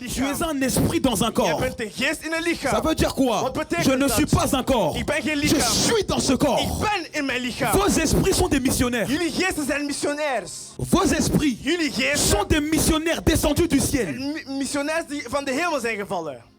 Tu es un esprit dans un corps. bent een geest in een lichaam. Ça veut dire quoi? Wat betekent Je ne dat? suis pas un corps. Ik ben geen Je lichaam. suis dans ce Ik corps. ben in mijn lichaam. Vos esprits sont des missionnaires. Jullie geesten zijn missionairs. Vos esprits Jullie geesten sont des missionnaires descendus du ciel. zijn missionairs die van de hemel zijn gevallen.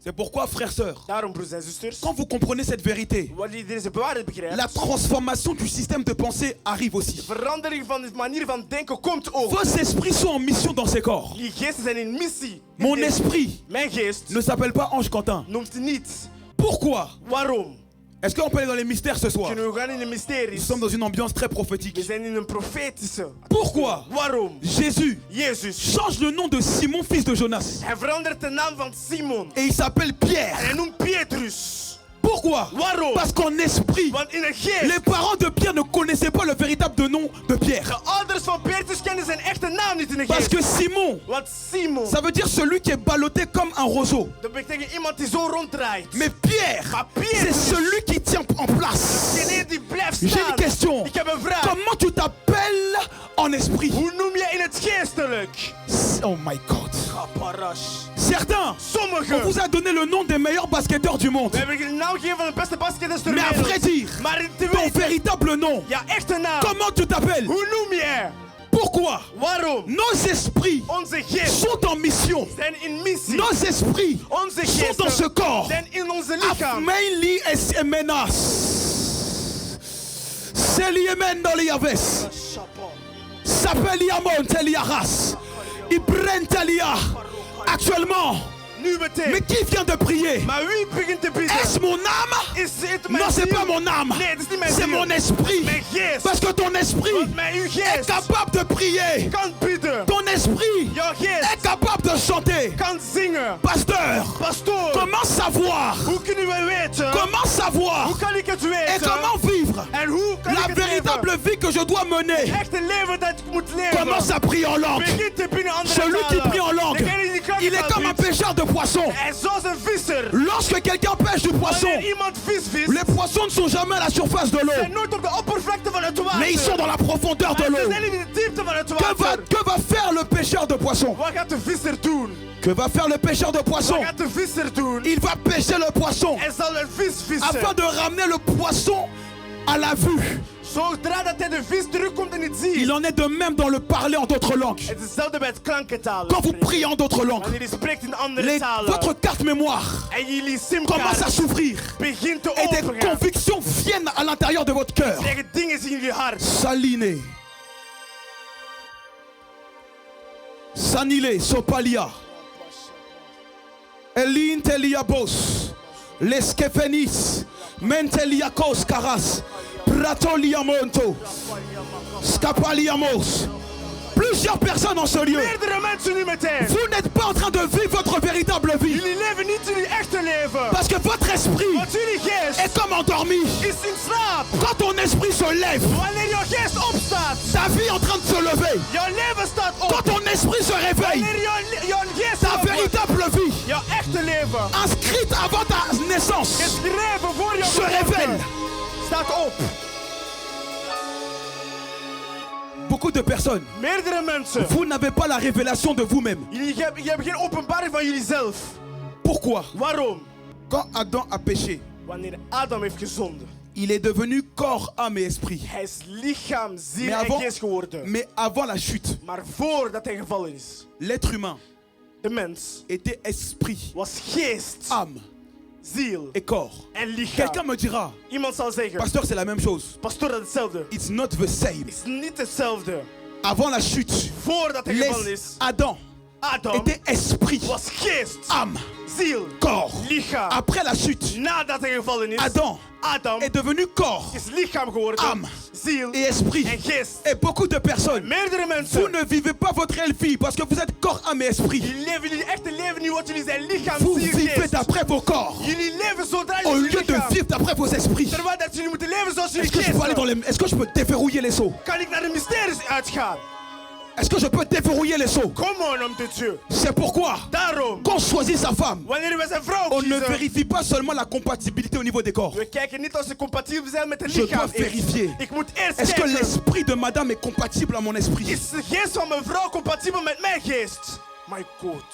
C'est pourquoi, frères, sœurs, Daarom, broers en zusters, quand vous comprenez cette vérité, wanneer je deze waarheid begrijpt, la transformation du système de pensée arrive aussi. de verandering van de manier van denken komt ook. Vos esprits sont en mission dans ces corps. Die geesten zijn in missie. Mon esprit Mijn geest ne s'appelle pas Ange Quentin. noemt hij niet. Pourquoi? Waarom? Est-ce qu'on peut aller dans les mystères ce soir? Kunnen we gaan in de Nous mysteries? sommes dans une ambiance très We prophétique. zijn in een profetische. Pourquoi? Waarom? Jésus Jezus. change le nom de Simon, fils de Jonas. Hij verandert de naam van Simon. Et il s'appelle En Pierre. hij noemt Petrus. Pourquoi? Waarom? Parce qu'en esprit, Want in een geest. les parents de Pierre ne connaissaient pas le véritable nom de Pierre. De ouders van Petrus kennen zijn echte naam niet in een Parce geest. que Simon, Want Simon, ça veut dire celui qui est ballotté comme un roseau. dat betekent iemand die zo ronddraait. Mais Pierre, Maar Petrus, c'est celui qui tient en place. degene die blijft J'ai staan. une question. Ik heb een vraag. Comment tu t'appelles en esprit? Hoe noem je in het geestelijk? Oh my God. Kaparash. Certains, on Sommigen. vous a donné le nom des meilleurs basketteurs du monde. We hebben de naam gegeven van de beste basketters ter Mais à wereld. vrai dire, Maar te ton weten, véritable nom, ja echte naam. comment tu t'appelles? Hoe noem je? Pourquoi? Waarom? Nos esprits Onze geest sont en mission. zijn in missie. Nos esprits Onze sont dans ce geesten corps. zijn in onze lichaam. Afmeili es emenas. Seliemen doliaves. Sapeliamon teliaras. Ibren telia. Actuellement, Nu meteen. mais qui vient de prier? Maar wie begint te bidden? Est-ce mon âme? Is het mijn Non, c'est ziel? pas mon âme. Nee, het is niet mijn C'est ziel. mon esprit. Mijn geest. Parce que ton esprit Want uw est geest capable de prier. kan bidden. Ton esprit Jouw geest est capable de chanter. kan zingen. Pasteur, Pastoor, comment savoir? hoe kunnen we weten? Comment savoir? Hoe kan ik het Et weten? comment vivre En hoe kan la ik het véritable leven? vie que je dois mener? Het echte leven dat ik moet leven. Commence à prier en langue. Begin te bidden andere Celui qui talen. prie en langue, Degene die il est comme un pêcheur de poissons. Hij is zoals een visser. Lorsque quelqu'un pêche du poisson, Wanneer iemand vis vist, les poissons ne sont jamais à la surface de zijn l'eau, nooit op de oppervlakte van het water. mais ils sont dans la profondeur de Maar ze l'eau. zijn in de diepte van het Que water. va faire le pêcheur de poissons? Wat gaat de visser doen? Que va faire le pêcheur de poissons? Wat gaat de visser doen? Il va pêcher le poisson Hij zal een vis vissen. afin de ramener le poisson à la vue. Zodra dat hij de vis terugkomt in het zicht. Il en est de même dans le parler en d'autres langues. Het is hetzelfde bij het klankentaal. Quand vous priez en d'autres langues, Wanneer je spreekt in andere talen. votre carte mémoire En jullie commence à simkaart s'ouvrir begint te et des opengaan. convictions viennent à l'intérieur de votre cœur. Zeggen dingen in jullie hart. Saline, Sanile, Sopalia, Elin Teliabos, Leskefenis, Menteliakos Karas, Pratoliamonto, Scapaliamos. Plusieurs personnes en ce lieu. Meerdere mensen nu meteen. Vous n'êtes pas en train de vivre votre véritable vie. Jullie leven niet jullie echte leven. Parce que votre esprit Want jullie geest est comme endormi. is in slaap. Quand ton esprit se lève, Wanneer jouw geest opstaat. ta vie est en train de se lever. Jouw leven staat op. Quand ton esprit se réveille, Wanneer jouw geest ta wakker wordt, véritable vie, jouw echte leven, inscrite avant ta naissance, geschreven voor jouw se révèle. staat op. Beaucoup de personnes, Meerdere mensen. vous n'avez pas la révélation de vous-même. Jullie hebben geen openbaring van jullie zelf. Pourquoi? Waarom? Quand Adam a péché, Wanneer Adam heeft gezonden. il est devenu corps, âme et esprit. Hij is lichaam, ziel Mais en avant, geest geworden. mais avant la chute, Maar voordat hij gevallen is, l'être humain de mens était esprit, was geest, âme ziel et corps. en lichaam. Quelqu'un me dira, Iemand zal zeggen, pasteur, c'est la même chose. pastoor, dat is hetzelfde. It's not the same. Het is niet hetzelfde. Avant la chute, Voordat hij gevallen is, Adam Adam était esprit, was geest, âme, ziel, corps. lichaam. Après la chute, Nadat hij gevallen is, Adam Adam est devenu corps, is lichaam geworden, âme ziel et esprit. en geest. Et beaucoup de personnes, Meerdere vous mensen, ne vivez pas votre réelle vie parce que vous êtes corps, âme et esprit. jullie leven jullie echte leven niet, want jullie zijn lichaam, Vous ziel, vivez geest. d'après vos corps Jullie leven zodra au jullie lieu de lichaam. vivre d'après vos esprits. Terwijl dat jullie moeten leven zoals jullie Est-ce que je peux aller dans geest. les... Est-ce que je peux déverrouiller les seaux? Kan ik naar de mysteries uitgaan? Est-ce que je peux déverrouiller les seaux? Kom on, om de Dieu. C'est pourquoi Daarom, quand on choisit sa femme, wanneer we zijn vrouw on ne kiezen, vérifie pas seulement la compatibilité au niveau des corps. we kijken niet of ze compatibel zijn met het Je lichaam. dois vérifier. Ik moet eerst Est-ce que kijken, l'esprit de madame est compatible à mon esprit? is de geest van mijn vrouw compatibel met mijn geest? My God.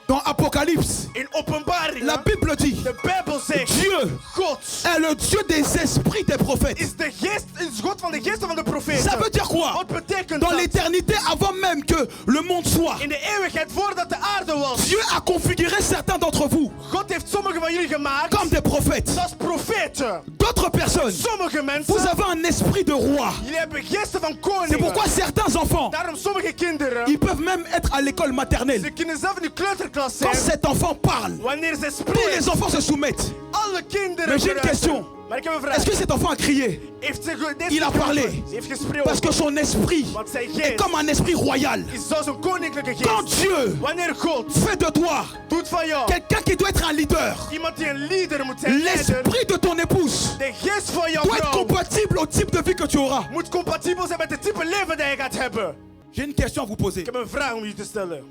Dans Apocalypse, In openbaring, la Bible dit, de Bijbel zegt, Dieu God est le Dieu des esprits des prophètes. is God van de geesten van de profeten. Ça veut dire quoi? Wat betekent Dans dat? l'éternité, avant même que le monde soit, In de eeuwigheid, voordat de aarde was, Dieu a configuré certains d'entre vous God heeft sommigen van jullie gemaakt comme des prophètes. als profeten. D'autres personnes, Sommige mensen, vous avez un esprit de roi. jullie hebben geesten van C'est koningen. pourquoi certains enfants, Daarom sommige kinderen, ils peuvent même être à l'école maternelle. ze kunnen zelf in de kleuterklas Quand zijn. cet enfant parle, Wanneer ze tous les spreekt, enfants se soumettent. alle kinderen Mais j'ai une verruiken. question. Maar ik heb een vraag. Est-ce que cet enfant a crié? Heeft ze Il a parlé. Ze heeft gesproken. Parce que son esprit Want zijn est geest comme un esprit royal. is zoals een koninklijke Quand geest. Dieu Wanneer God fait de toi doet van jou quelqu'un qui doit être un leader, iemand die een leader moet zijn, leider, l'esprit de ton épouse de geest van jouw doit être vrouw compatible au type de vie que tu auras. moet compatibel zijn met het type leven dat je gaat hebben. J'ai une question à vous poser. Ik heb een vraag om jullie te stellen.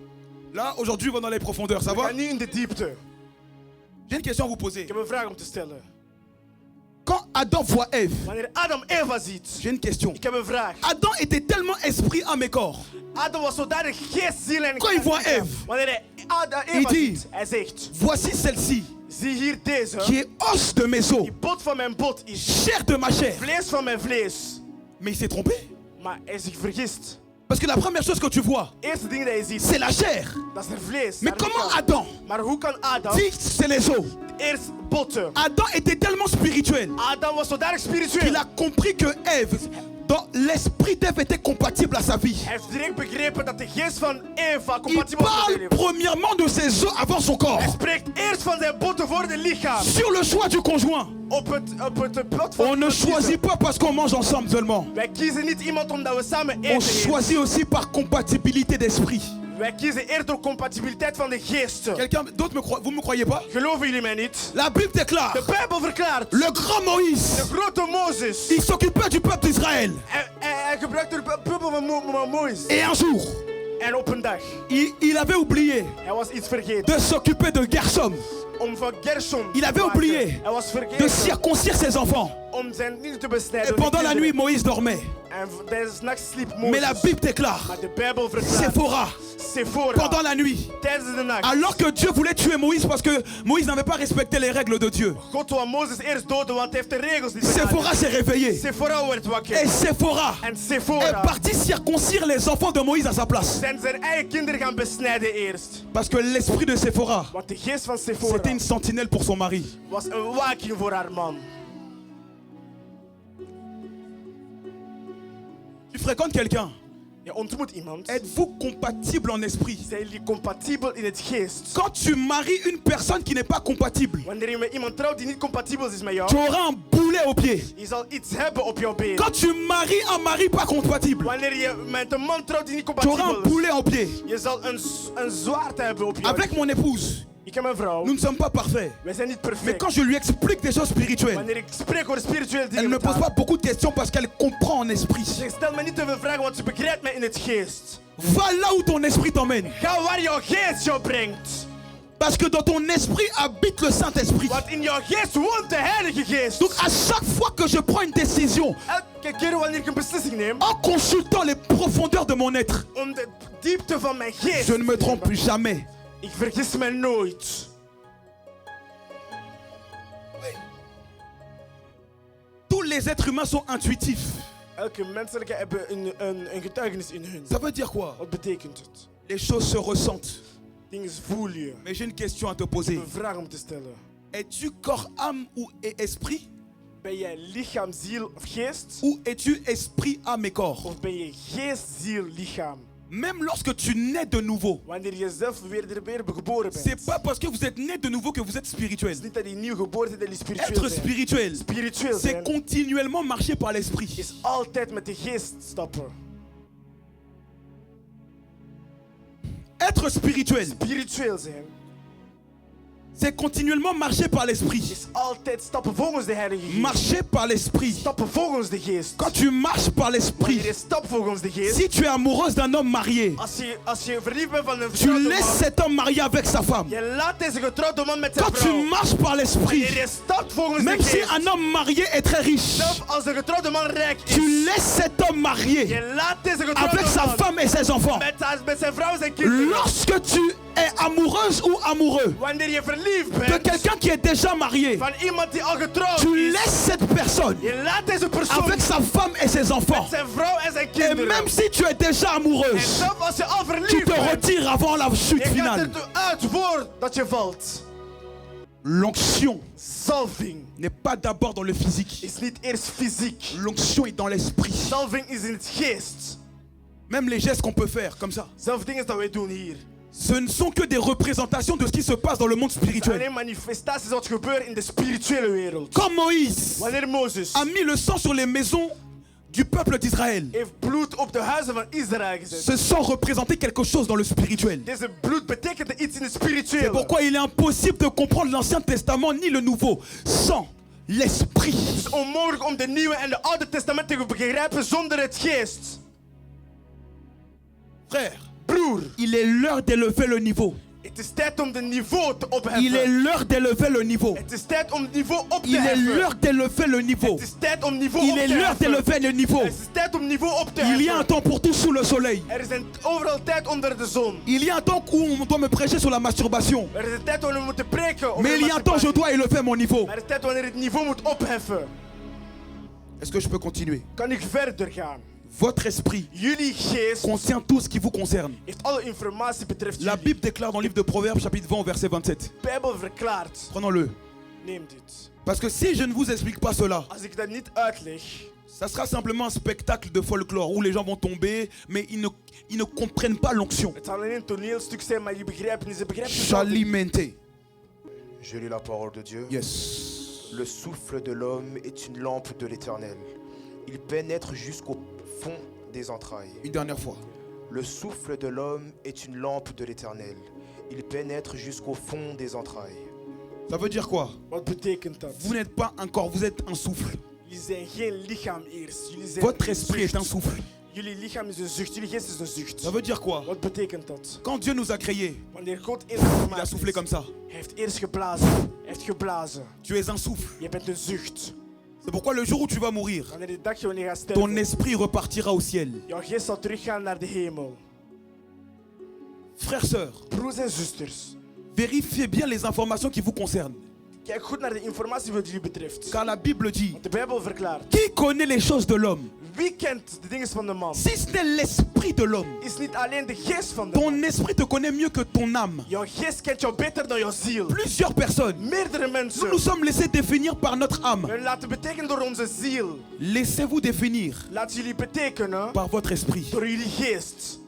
Là, aujourd'hui, on va dans les profondeurs, ça We va? gaan nu in de diepte. J'ai une question à vous poser. Ik heb een vraag om te stellen. Quand Adam voit Ève, Wanneer Adam Eva ziet, j'ai une question. ik heb een vraag. Adam était tellement esprit, âme et corps. Adam was zodanig geest, ziel en Quand il voit Ève, wanneer hij il Eva dit, ziet, hij zegt, voici celle-ci, zie hier deze, qui est os de mes os, die bot van mijn bot is chair de ma chair. vlees van mijn vlees. Mais il s'est trompé. Maar hij zich vergist. Parce que la première chose que tu vois, Eerste ding dat je ziet, c'est la chair. dat is er vlees. Mais haar comment lichaam. Adam Maar hoe kan Adam dit, c'est les os. eerst botten? Adam était tellement spirituel Adam was zodanig qu'il spiritueel. a compris que Ève, dans l'esprit d'Ève était compatible à sa vie. Hij heeft direct begrepen dat de geest van Eva Il compatibel was met zijn parle leven. premièrement de ses os avant son corps. Hij spreekt eerst van zijn botten voor de lichaam. Sur le choix du conjoint. Op het plot van On ne choisit pas parce qu'on mange ensemble seulement. Wij kiezen niet iemand omdat we samen On eten. choisit aussi par compatibilité d'esprit. Wij kiezen eerder compatibiliteit van de geesten. Quelqu'un d'autre me croit? Vous me croyez pas? Geloven jullie mij niet? La Bible déclare, De Bijbel verklaart. le grand Moïse, De grote Mozes. il s'occupait du peuple d'Israël. Hij gebruikte de puppel van Mozes. Et un jour, En op een dag, il avait oublié hij was iets vergeten. de s'occuper de Gershom, Om van Gershom Il te avait maken. oublié Hij was de vergeten circoncire ses enfants. om zijn niet te Et besnijden. pendant la nuit, Moïse dormait. En tijdens nachts sliep Mais la Mozes. Bible déclare, Maar de Bijbel verklaart. Séphora, Sephora. pendant la nuit, Tijdens de nacht. alors que Dieu voulait tuer Moïse parce que Moïse n'avait pas respecté les règles de Dieu, God wou Mozes eerst doden, want hij heeft de regels niet Séphora s'est réveillée. Sephora werd wakker. Et Séphora En est Sephora partie circoncire les enfants de Moïse à sa place. zijn zijn eigen kinderen gaan besnijden eerst. Parce que l'esprit de Séphora, Want de geest van Sephora c'était une sentinelle pour son mari. was een waking voor haar man. Tu fréquentes quelqu'un. Je ontmoet iemand. Êtes-vous compatible en esprit? Zijn jullie compatibel in het geest? Quand tu maries une personne qui n'est pas compatible, Wanneer je met iemand trouwt die niet compatibel is met jou, tu auras un boulet au pied. je zal iets hebben op jouw been. Quand tu maries un mari pas compatible, Wanneer je met een man trouwt die niet tu auras un compatibel is, boulet au pied. je zal een zwaard hebben op jou. Avec mon épouse, Ik heb een vrouw. nous ne sommes pas parfaits. Wij zijn niet Mais perfect. quand je lui explique des choses spirituelles, Wanneer ik spreek over spirituele elle dingen ne me met pose haar, pas beaucoup de questions parce qu'elle comprend en esprit. ze stelt me niet te veel vragen, want ze begrijpt mij in het geest. Va là où ton esprit t'emmène. Ga waar jouw geest jou brengt. Parce que dans ton esprit habite le Saint-Esprit. Want in jouw geest woont de Heilige Geest. Donc à chaque fois que je prends une décision, Elke keer wanneer ik een beslissing neem, en consultant les profondeurs de mon être, om de diepte van mijn geest, je ne me trompe plus jamais. ik vergis me nooit. Tous les êtres humains sont intuitifs. Elke menselijke hebben een getuigenis in hun. Ça veut dire quoi? Wat betekent het? Les choses se ressentent. Dingen voel je. Mais j'ai une question à te poser. Een vraag om te stellen. Es-tu corps, âme ou esprit? Ben jij lichaam, ziel of geest? Ou es-tu esprit, âme et corps? Of ben je geest, ziel, lichaam? Même lorsque tu nais de nouveau, Wanneer je zelf weer geboren bent. c'est pas parce que vous êtes né de nouveau que vous êtes spirituel. Het is niet dat je nieuw geboren bent dat je spiritueel Être bent. spirituel, Spiritueel c'est zijn continuellement marcher par l'esprit. is altijd met de geest stappen. Être spirituel, Spiritueel zijn c'est continuellement marcher par l'esprit. is altijd stappen volgens de Heilige Geest. Marcher par l'esprit. Stappen volgens de geest. Quand tu marches par Wanneer l'esprit, je stapt volgens de geest. si tu es amoureuse d'un homme marié, Als je verliefd bent van een tu getrouwde laisses man. cet homme marié avec sa femme. Je laat deze getrouwde man met zijn Quand tu vrouw. marches par l'esprit, Wanneer je stapt volgens même de si geest. un homme marié est très riche, Zelf als de getrouwde man rijk is. tu laisses cet homme marié Je laat deze getrouwde avec sa man femme et ses enfants. met zijn vrouw en zijn kinderen. Lorsque tu est amoureuse ou amoureux Wanneer je verliefd de bent quelqu'un qui est déjà marié, van iemand die al getrouwd tu is, laisses cette personne je laat deze persoon avec sa femme et ses enfants. met zijn vrouw en zijn Et kinderen. même si tu es déjà En amoureuse, zelfs als je al tu verliefd te bent, retires avant la chute je gaat finale. er uit voordat je valt. L'onction Salving n'est pas d'abord dans le physique. is niet eerst fysiek. L'onction est dans l'esprit. Salving is in het geest. Même les gestes qu'on peut faire comme ça, Zelfs dingen dat wij doen hier. ce ne sont que des représentations de ce qui se passe dans le monde Het zijn spirituel. alleen manifestaties wat gebeurt in de spirituele wereld. Comme Moïse Wanneer Mozes a mis le sang sur les maisons du peuple d'Israël, heeft bloed op de huizen van Israël gezet. ce sang représentait quelque chose dans le spirituel. Deze bloed betekende iets in het C'est spirituele. pourquoi il est impossible de comprendre l'Ancien Testament ni le Nouveau sans l'esprit. Het is onmogelijk om de Nieuwe en de Oude Testament te begrijpen zonder het geest. Frère, Broer, il est l'heure d'élever le niveau. het is tijd om de niveau te Il est opheffen. l'heure d'élever le niveau. Het is tijd om het niveau op te Il est heffen. l'heure d'élever le niveau. Het is tijd om niveau Il op est te l'heure heffen. d'élever le niveau. Het is tijd om niveau op te Il y a un heffen. temps pour tout sous le soleil. Er is overal tijd onder de zon. Il y a un temps où on doit me prêcher sur la masturbation. Er is een tijd wanneer we moeten preken over Mais de il y a un temps où je masturbatie. dois élever mon niveau. Maar er is tijd wanneer het niveau moet opheffen. Est-ce que je peux continuer? Kan ik verder gaan? Votre esprit Jullie geest contient tout ce qui vous concerne. heeft alle informatie betreft La jullie. Bible déclare dans le livre de Proverbes, chapitre 20, verset 27. De Bijbel verklaart. Prenons-le. Neem dit. Parce que si je ne vous explique pas cela, Als ik dat niet uitleg, ça sera simplement un spectacle de folklore où les gens vont tomber, mais ils ne comprennent pas l'onction. het zal alleen een toneelstuk zijn, maar je begrijpt niet. Ze begrijpen het niet. Chalimenté. Je lis la parole de Dieu. Yes. Le souffle de l'homme est une lampe de l'Éternel. Il pénètre jusqu'au fond des entrailles. Une dernière fois. Le souffle de l'homme est une lampe de l'Éternel. Il pénètre jusqu'au fond des entrailles. Ça veut dire quoi? Wat betekent dat? Vous n'êtes pas un corps, vous êtes un souffle. Jullie zijn geen lichaam eerst. Jullie zijn Votre een esprit est zucht. un souffle. Jullie lichaam is een zucht. Jullie geest is een zucht. Ça veut dire quoi? Wat betekent dat? Quand Dieu nous a créés, Wanneer God eerst il a gemaakt soufflé is, comme ça. hij heeft eerst geblazen. Hij heeft geblazen. Tu es un souffle. Je bent een zucht. C'est pourquoi le jour où tu vas mourir, Wanneer de dag je wanneer je gaat ton sterven, esprit repartira au ciel. jouw geest zal teruggaan naar de hemel. Frères, sœurs, Broers en zusters, vérifiez bien les informations qui vous concernent. kijk goed naar de informatie wat jullie betreft. Car la Bible dit, Want de Bijbel verklaart. qui connaît les choses de l'homme? Wie kent de dingen van de man? Si ce n'est l'esprit de l'homme, Is niet alleen de geest van de man. ton esprit te connaît mieux que ton âme. Jouw geest kent jou beter dan jouw ziel. Plusieurs personnes, Meerdere mensen. nous nous sommes laissés définir par notre âme. We laten betekenen door onze ziel. Laissez-vous définir Laat jullie betekenen par votre esprit. door jullie geest.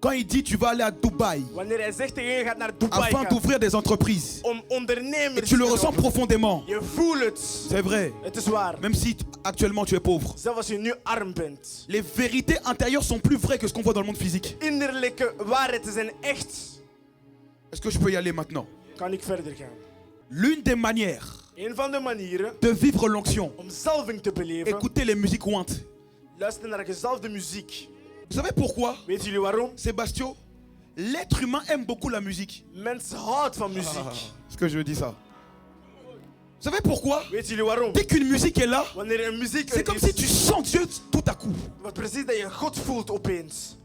Quand il dit tu vas aller à Dubaï Wanneer hij zegt tegen je gaat naar Dubai afin gaan, d'ouvrir des entreprises, om et ondernemers tu le te ressens helpen. profondément, Je voelt het. c'est vrai, Het is waar. même si actuellement tu es pauvre. Zelfs als je nu arm bent. Les vérités intérieures sont plus vraies que ce qu'on voit dans le monde physique. Innerlijke waarheden zijn echt. Est-ce que je peux y aller maintenant? Kan ik verder gaan? L'une des manières Een van de manieren de vivre l'onction, om zalving te beleven. écoutez les musiques ouantes. Luister naar gezalfde muziek. Vous savez pourquoi, Weet jullie waarom? Sébastien? L'être humain aime beaucoup la musique. Mensen houden van muziek. Est-ce que je dis ça? Vous savez pourquoi? Weet jullie waarom? Dès qu'une musique est là, Wanneer een muziek c'est er comme is, si tu sens Dieu tout à coup. wat precies dat je God voelt opeens.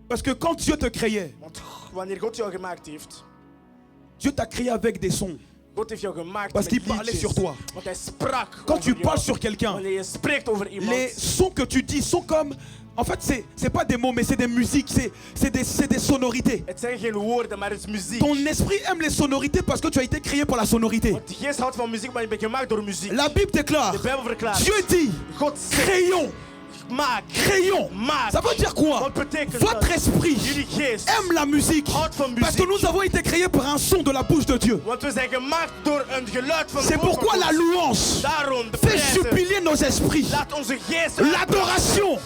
Parce que quand Dieu te créait, Want wanneer God jou gemaakt heeft, Dieu t'a créé avec des sons. God heeft jou gemaakt Parce met qu'il parlait liedjes. sur toi. Want hij sprak Quand over tu parles jou. sur quelqu'un, Wanneer je spreekt over iemand, les sons que tu dis sont comme... En fait, c'est pas des mots, mais c'est des musiques, c'est des sonorités. het zijn geen woorden, maar het is muziek. Ton esprit aime les sonorités parce que tu as été créé par la sonorité. Want de geest houdt van muziek, maar je bent gemaakt door muziek. La Bible déclare, De Bijbel verklaart. Dieu dit, God zegt, créons, maak. créons. Maak. Ça veut dire quoi? Wat betekent Votre dat? esprit Jullie geest aime la musique houdt van parce que muziek. nous avons été créés par un son de la bouche de Dieu. Want we zijn gemaakt door een geluid van de C'est mond van pourquoi God. la louange Daarom de fait prijzen. jubiler nos esprits. Laat onze geest L'adoration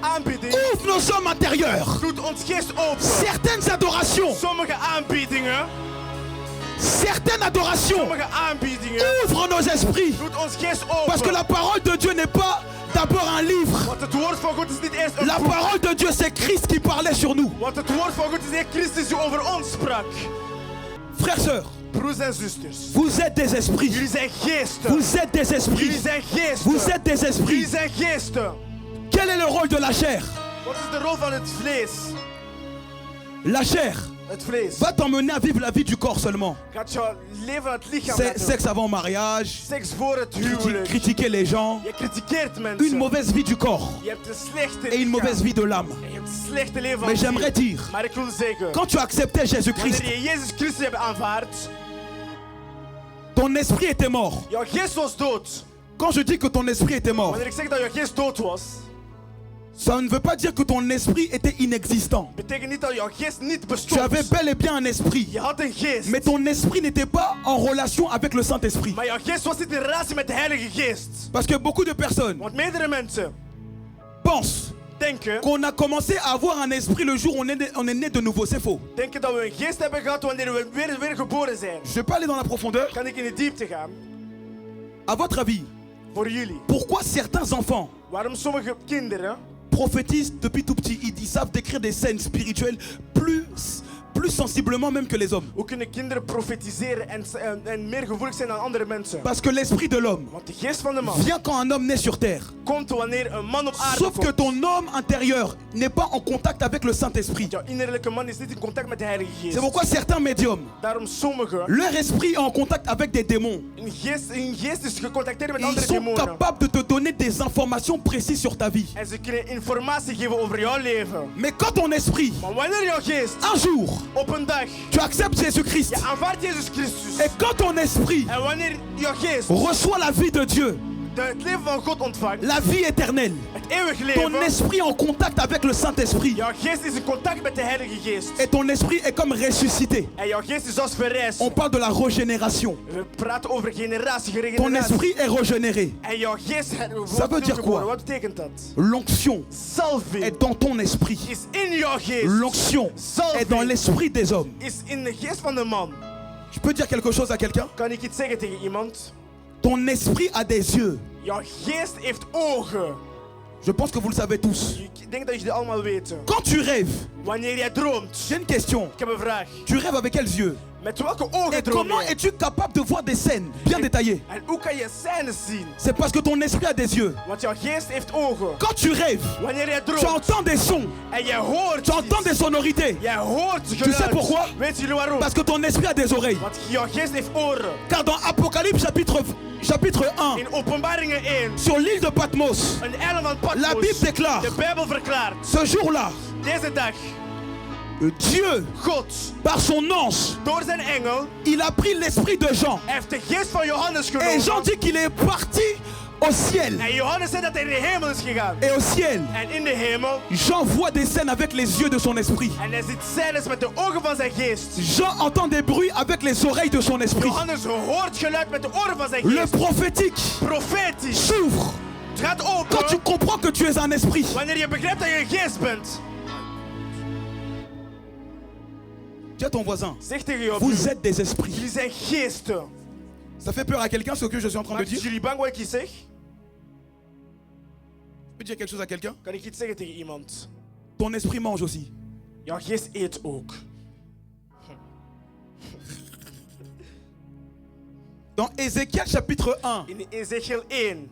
aanbieding ouvre nos hommes intérieurs. doet ons geest open. Certaines adorations, Sommige aanbiedingen ouvrent nos esprits. doet ons geest open. Parce que la parole de Dieu n'est pas d'abord un livre. Want het woord van God is niet eerst een La boek. parole de Dieu, c'est Christ qui parlait sur nous. Want het woord van God is echt Christus die over ons sprak. Frères, sœurs, Broers en zusters, vous êtes des esprits. jullie zijn geesten. Vous êtes des esprits. Jullie zijn geesten. Vous êtes des Jullie esprits. zijn geesten. Quel est le rôle de la chair? Wat is de rol van het vlees? La chair Het vlees. va t'emmener à vivre la vie du corps seulement. Gaat jou leven aan het lichaam laten. Sexe avant mariage, Seks voor het huwelijk. critiquer les gens, Je critiqueert mensen. une mauvaise vie du corps Je hebt een slechte et une lichaam. mauvaise vie de l'âme. En je hebt een slechte leven van Mais de j'aimerais ziel. dire, Maar ik wil zeggen, quand tu acceptais Jésus-Christ, wanneer je Jezus Christus hebt aanvaard, ton esprit était mort. jouw geest was dood. Quand je dis que ton esprit était mort, Wanneer ik zeg dat jouw geest dood was, ça ne veut pas dire que ton esprit était inexistant. betekent niet dat jouw geest niet Tu bestond. avais bel et bien un esprit, Je had een geest. mais ton esprit n'était pas en relation avec le Saint-Esprit. Maar jouw geest was niet in relatie met de Heilige Geest. Parce que beaucoup de personnes Want meerdere mensen pensent denken qu'on a commencé à avoir un esprit le jour où on est né de nouveau. C'est faux. dat we een geest hebben gehad wanneer we weer geboren zijn. Je vais pas aller dans la profondeur. Kan ik in de diepte gaan? À votre avis, Voor jullie. pourquoi certains enfants Waarom sommige kinderen prophétisent depuis tout petit? Ils savent décrire des scènes spirituelles plus sensiblement même que les hommes. hoe kunnen kinderen profetiseren en meer gevoelig zijn dan andere mensen? Parce que l'esprit de l'homme Want de geest van de man vient quand un homme naît sur terre. komt wanneer een man op aarde Sauf que komt. ton homme intérieur n'est pas en contact avec le Saint-Esprit. Jouw innerlijke man is niet in contact met de Heilige C'est Geest. pourquoi certains médiums, Daarom sommigen, leur esprit est en contact avec des démons. hun geest is gecontacteerd met Et ils andere sont demonen. capables de te donner des informations précises sur ta vie. En ze kunnen informatie geven over jouw leven. Mais quand ton esprit, Maar wanneer jouw geest un jour, op een dag, tu acceptes Jésus-Christ, je aanvaardt Jezus Christus. et quand ton esprit En wanneer jouw geest reçoit la vie de Dieu, het leven van God ontvangt, la vie éternelle, het eeuwig ton leven, esprit est en contact avec le Saint-Esprit, jouw geest is in contact met de Heilige Geest. et ton esprit est comme ressuscité. En jouw geest is als verrijst. On parle de la régénération. We praten over generatie, Ton regeneratie. esprit est régénéré. En jouw geest Ça veut dire quoi? Wat betekent dat? L'onction Salving est dans ton esprit. is in jouw geest. L'onction est dans l'esprit des hommes. Is in de geest van de man. Je peux dire quelque chose à quelqu'un? Kan ik iets zeggen tegen iemand? Ton esprit a des yeux. Jouw geest heeft ogen. Je pense que vous le savez tous. Ik denk dat je dit allemaal weet. Quand tu rêves, Wanneer jij droomt, j'ai une question. ik heb een vraag. Tu rêves avec quels yeux? Met welke ogen Et droom comment jij? es-tu capable de voir des scènes bien détaillées? En hoe kan je scènes zien? C'est parce que ton esprit a des yeux. Want jouw geest heeft ogen. Quand tu rêves, Wanneer jij tu droomt entends des sons, en jij hoort tu entends des iets, sonorités. jij hoort sais geluid. pourquoi? Weet jullie waarom? Parce que ton esprit a des oreilles. Want jouw geest heeft oren. Car dans Apocalypse chapitre 1, In Openbaringen 1, sur l'île de Patmos, een eiland van Patmos, la Bible déclare, de Bijbel verklaart, ce jour-là, deze dag, Dieu, God, par son ange, door zijn engel, il a pris l'esprit de Jean. heeft de geest van Johannes Et Jean genomen. dit qu'il est parti au ciel. En Johannes zei dat hij in de hemel is gegaan. Et au ciel, En in de hemel, Jean voit des scènes avec les yeux de son esprit. en hij ziet scènes met de ogen van zijn geest. Jean entend des bruits avec les oreilles de son esprit. Johannes hoort geluid met de oren van zijn Le geest. prophétique Profetisch. s'ouvre Het gaat quand tu open comprends que tu es un esprit. wanneer je begrijpt dat je een geest bent. Dis à ton voisin, Zeg tegen je vous buur, êtes des esprits. jullie zijn geesten. Ça fait peur à quelqu'un ce que je suis en train de Maakt het dire? jullie bang wat ik je zeg? Je peux dire quelque chose à quelqu'un? Kan ik iets zeggen tegen iemand? Ton esprit mange aussi. Jouw geest eet ook. Dans Ézéchiel chapitre 1, In Ezekiel 1,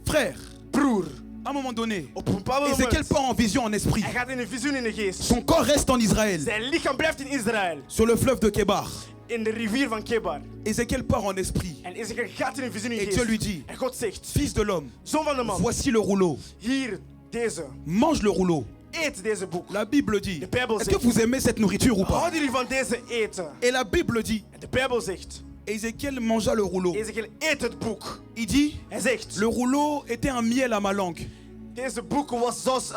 frère, broer, à un moment donné, op een bepaald Ézéchiel moment, part en vision en esprit. hij gaat in een visioen in de geest. Son corps reste en Israël, Zijn lichaam blijft in Israël, sur le fleuve de Kébar. in de rivier van Kebar. Ézéchiel part en esprit. En Ezekiel gaat in een visioen in Et de Dieu lui geest. dit, En God zegt, fils de l'homme, zoon van de man, voici le rouleau. hier, deze, Mange le rouleau. eet deze boek. La Bible dit, De Bijbel est-ce que zegt, vous aimez cette nourriture ou pas? houden jullie van deze eten? Et la Bible dit, En de Bijbel zegt, Ézéchiel mangea le rouleau. Ezekiel eet het boek. Il dit, Hij zegt, le rouleau était un miel à ma langue. deze boek was zoals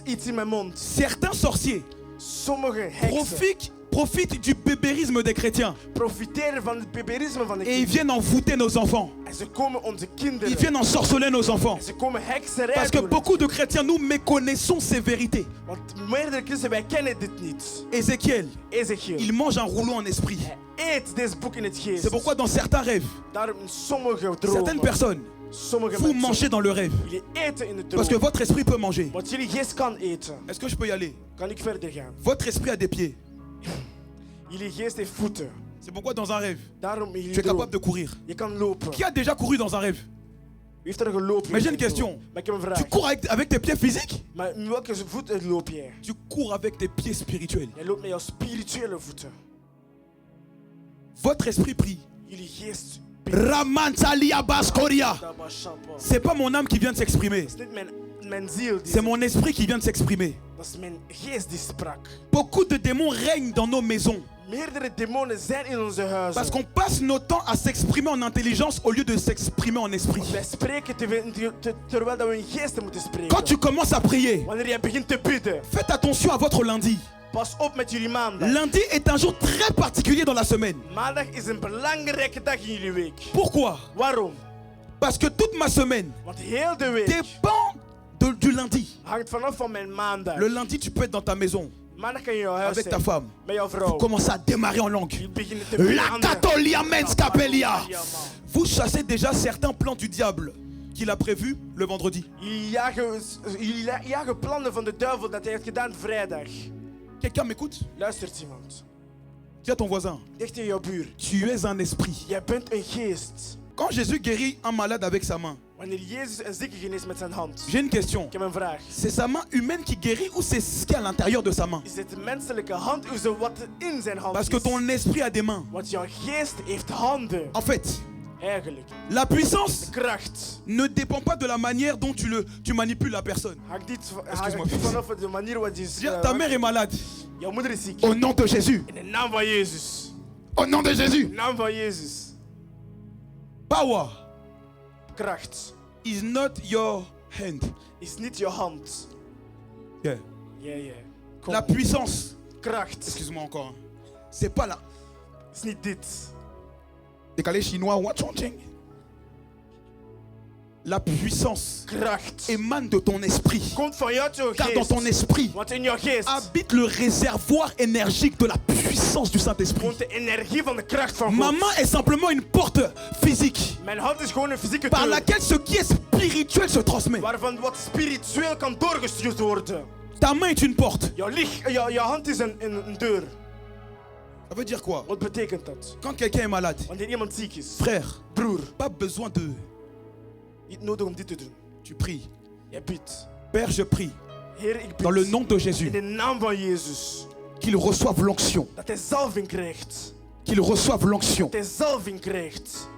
iets in mijn mond. Certains sorciers Sommige heksen profitent du bébérisme des chrétiens. profiteren van het beberisme van de Et ils kinderen. viennent envoûter nos enfants. En ze komen onze Ils kinderen. viennent ensorceler nos enfants. En ze komen hekserij Parce que doen. beaucoup de chrétiens, nous méconnaissons ces vérités. Want meerdere christenen, wij kennen dit niet. Ézéchiel, Ezekiel, il mange un rouleau en esprit. hij eet deze boek in het geest. C'est pourquoi dans certains rêves, Daarom in sommige certaines dromen, personnes, sommige vous mensen, mangez dans le rêve. jullie eten in de Parce que droom. votre esprit peut manger. Want jullie geest kan eten. Est-ce que je peux y aller? Kan ik verder gaan? Votre esprit a des pieds. Jullie geest heeft voeten. C'est pourquoi dans un rêve, Daarom in tu jullie es capable droom, de courir. je kan lopen. Qui a déjà couru dans un rêve? heeft er gelopen? Mais j'ai une question. Maar ik heb een vraag. Tu cours avec tes pieds physiques? Maar met welke voeten loop jij? Tu cours avec tes pieds spirituels. Jij loopt met jouw spirituele voeten. Votre esprit prie. Jullie geest. Ramantalia Baskoria. C'est pas mon âme qui vient de s'exprimer. Het is niet mijn ziel die C'est mon esprit qui vient de s'exprimer. Dat is mijn geest die sprak. Beaucoup de démons règnent dans nos maisons. Meerdere demonen zijn in onze huizen. Parce qu'on passe notre temps à s'exprimer en intelligence au lieu de s'exprimer en esprit. Wij spreken terwijl dat we in geesten moeten spreken. Quand tu commences à prier, Wanneer jij begint te bidden, faites attention à votre lundi. pas op met jullie maandag. Lundi est un jour très particulier dans la semaine. Maandag is een belangrijke dag in jullie week. Pourquoi? Waarom? Parce que toute ma semaine Want heel de week dépend du lundi. hangt vanaf van mijn maandag. Le lundi, tu peux être dans ta maison Maandag kan je in jouw huis avec ta zijn femme. met jouw Vous vrouw. commencez à démarrer en langue. Je begint te La bidden. Catolia Mens Capelia. Vous chassez déjà certains plans du diable qu'il a prévus le vendredi. Jullie jagen plannen van de duivel dat hij heeft gedaan vrijdag. Quelqu'un m'écoute? Luistert iemand. Dis à ton voisin, Dicht tegen jouw buur. tu es un esprit. Jij bent een geest. Quand Jésus guérit un malade avec sa main, Wanneer Jezus een zieke geneest met zijn hand. j'ai une question. Ik heb een vraag. C'est sa main humaine qui guérit ou c'est ce qu'il y a à l'intérieur de sa main? Is het de menselijke hand of zo wat in zijn hand Parce que is? ton esprit a des mains. Want jouw geest heeft handen. En fait, Eigenlijk. la puissance Kracht. ne dépend pas de la manière dont tu manipules la personne. Hangt niet Excuse-moi. vanaf de manier waarop je... Dis, ta mère est malade. Jouw moeder is ziek. Au nom de Jésus. In de naam van Jezus. Au nom de Jésus. In de naam van Jezus. Power Kracht is not your hand. is niet je hand. Yeah. Ja. La puissance, Kracht excuse-moi encore, hein. C'est pas là. is niet dit. Décalé chinois, what changing? La puissance Kracht émane de ton esprit. komt van jou, jouw Car dans geest. ton esprit Want in jouw geest habite le réservoir énergique de la puissance du Saint-Esprit. woont de energie van de kracht van Ma God. main est simplement une porte physique Mijn hand is gewoon een fysieke par deur. laquelle ce qui est spirituel se transmet. Waarvan wat spiritueel kan doorgestuurd worden. Ta main est une porte. Jouw hand is een deur. Ça veut dire quoi? Wat betekent dat? Quand quelqu'un est malade, Wanneer iemand ziek is. frère, Broer, pas besoin de... niet nodig om dit te doen. Tu pries. Jij bidt. Père, je prie, Heer, ik bid. dans le nom de Jésus, In de naam van Jezus. qu'il reçoive l'onction. Dat hij zalving krijgt. Qu'il reçoive l'onction. Dat hij zalving krijgt.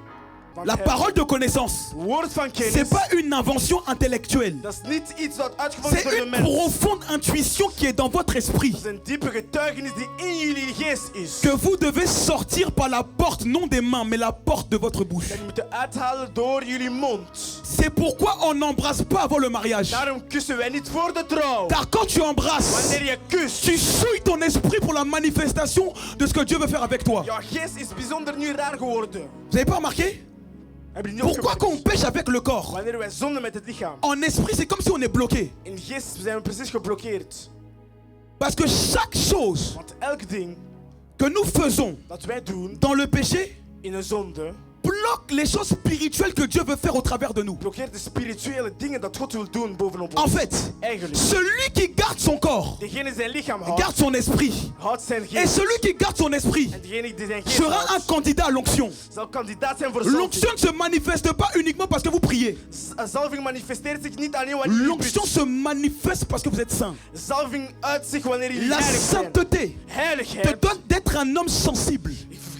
Want La hij- parole de connaissance, Woord van c'est kennis. pas une invention intellectuelle. Dat is niet iets dat uitgevonden is C'est door de une mens. profonde intuition qui est dans votre esprit. Dat is een diepe getuigenis die in jullie geest is. Que vous devez sortir par la porte, non des mains, mais la porte de votre bouche. Dat je moet uithalen door jullie mond. C'est pourquoi on n'embrasse pas avant le mariage. Daarom kussen wij niet voor de trouw. Car quand tu embrasses, Wanneer je kust, tu souilles ton esprit pour la manifestation de ce que Dieu veut faire avec toi. jouw geest is bijzonder nu raar geworden. Vous n'avez pas remarqué? Heb je niet Pourquoi opgemerkt? quand on pêche avec le corps? Wanneer wij zonden met het lichaam. En esprit, c'est comme si on est bloqué. In geest zijn we precies geblokkeerd. Parce que chaque chose Want elk ding que nous faisons dat wij doen dans le péché in een zonde, bloque les choses spirituelles que Dieu veut faire au travers de nous. blokkeert de spirituele dingen dat God wil doen bovenop En ons. fait, Eigenlijk. celui qui garde son corps Degene zijn lichaam houdt, garde son esprit. houdt zijn Et geest. celui qui garde son esprit En degene die zijn geest sera un houdt, candidat à l'onction. zal kandidaat zijn voor L'onction zalving. ne se manifeste pas uniquement parce que vous priez. Zalving manifesteert zich niet alleen wanneer je L'onction bidt. se manifeste parce que vous êtes saint. Zalving uit zich wanneer je La heilig bent. sainteté te Heiligheid donne d'être un homme sensible.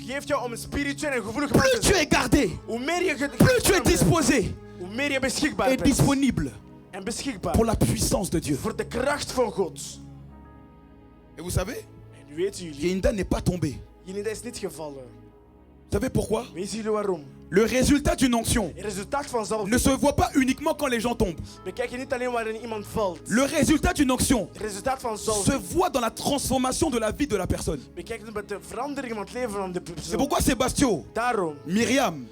geeft jou om een spiritueel en gevoelig man Plus te tu zijn. es gardé, Hoe meer je plus tu es disposé hoe meer je beschikbaar et bent. disponible En beschikbaar pour la puissance de Dieu. voor de kracht van God. Et vous savez, En weten jullie, Yeinda n'est pas tombé. Yinida is niet gevallen. Vous savez pourquoi? Weten jullie waarom? Le résultat d'une onction Het resultaat van ne zalving se voit pas uniquement quand les gens tombent. bekijk je niet alleen wanneer iemand valt. Le résultat d'une onction Het resultaat van se zalving voit dans la transformation de la vie de la personne. bekijk je met de verandering van het leven van de C'est persoon. pourquoi Sébastien, Daarom Myriam,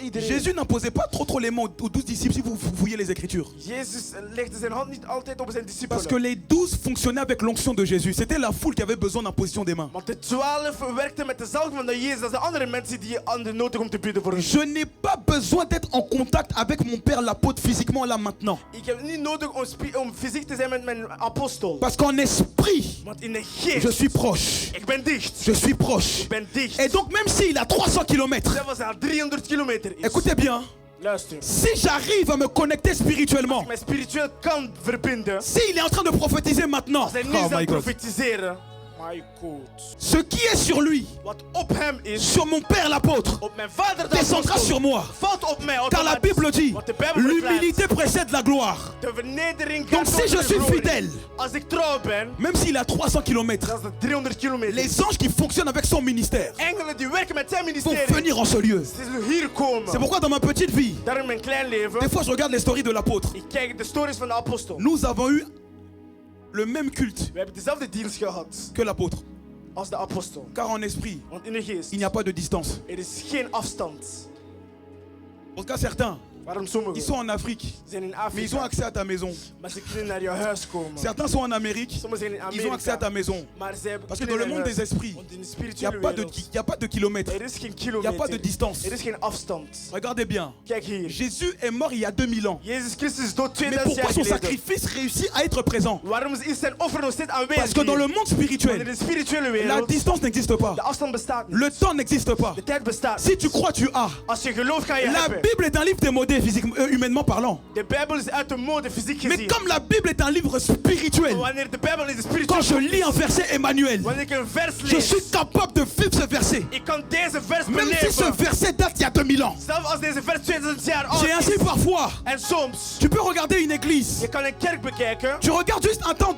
iedereen. Jésus n'imposait pas trop les mains aux 12 disciples si vous fouillez les Écritures. Jezus legde zijn hand niet altijd op zijn Parce que discipelen. les 12 fonctionnaient avec l'onction de Jésus. C'était la foule qui avait besoin d'imposition des mains. Want de 12 werkten met de zalving van de Jezus. Dat zijn andere mensen die aan de nodig om te bidden voor hun. Je n'ai pas besoin d'être en contact avec mon Père l'apôtre physiquement là maintenant. Ik heb niet nodig om fysiek te zijn met mijn apostel. Parce qu'en esprit, Want in de je geest, suis proche. ik ben dicht. Je suis proche. Ik ben dicht. Et donc même s'il a 300 km, Zelfs al 300 kilometer is. écoutez bien, Luister. Si j'arrive à me connecter spirituellement, Mijn spiritueel kan verbinden. s'il est en train de prophétiser maintenant, Als hij nu oh zal my God, profetiseren. My God. ce qui est sur lui, Wat op hem is, sur mon père l'apôtre, op mijn vader de descendra apostel, sur moi. valt op mij. Car la automatisch. Bible dit, Want de Bijbel verklaart, l'humilité précède la gloire. de vernedering Donc gaat si voor je de suis glorie. fidèle, Als ik trouw ben, même s'il est à 300 km, zelfs de 300 kilometer. les anges qui fonctionnent avec son ministère Engelen die werken met zijn vont ministerie. venir en ce lieu. Ze zullen hier komen. C'est pourquoi dans ma petite vie, Daarom in mijn klein leven, des fois je regarde les stories de l'apôtre. ik kijk de stories van de apostel. Nous avons eu le même culte We hebben dezelfde dienst gehad que l'apôtre. als de apostel. Car en esprit, Want in de geest, il n'y a pas de distance. er is geen afstand. En tout cas, certains, Waarom ils sommigen sont en Afrique, zijn in mais ils ont Afrika, accès à ta maison. maar ze kunnen naar jouw huis komen. Certains sont en Amérique, Sommigen zijn in ils ont accès à Amerika, ta maison. maar ze hebben Parce que dans le monde des esprits, want in de il n'y a, spirituele pas de, wereld, il y a pas de kilomètres, er is geen il n'y a pas de kilometer, distance. er is geen afstand. Regardez bien, Kijk hier, Jésus est mort il y a 2000 ans. Jezus Christus is dood Mais 2000 pourquoi jaar son geleden. sacrifice réussit à être présent? Waarom is zijn offer nog steeds Parce aanwezig que dans le hier? monde Want in spirituel, de spirituele la wereld, distance n'existe pas. de afstand bestaat niet. Le temps n'existe pas. De tijd bestaat Si niet. tu crois, tu as. Als je gelooft, ga je La hebben. Bible est un livre démodé, humainement parlant. De Bijbel is uit de mode fysiek Mais gezien. comme la Bible est un livre spirituel, Wanneer de Bijbel is de quand spirituele, je lis un verset Emmanuel, wanneer ik een vers je lees, suis capable de vivre ce verset. ik kan deze vers Même si ce beleven. verset date il y a 2000 ans. Zelfs als deze vers 2000 jaar oud J'ai ainsi is. parfois, En soms, tu peux regarder une église, je kan een kerk bekijken. tu regardes juste un temps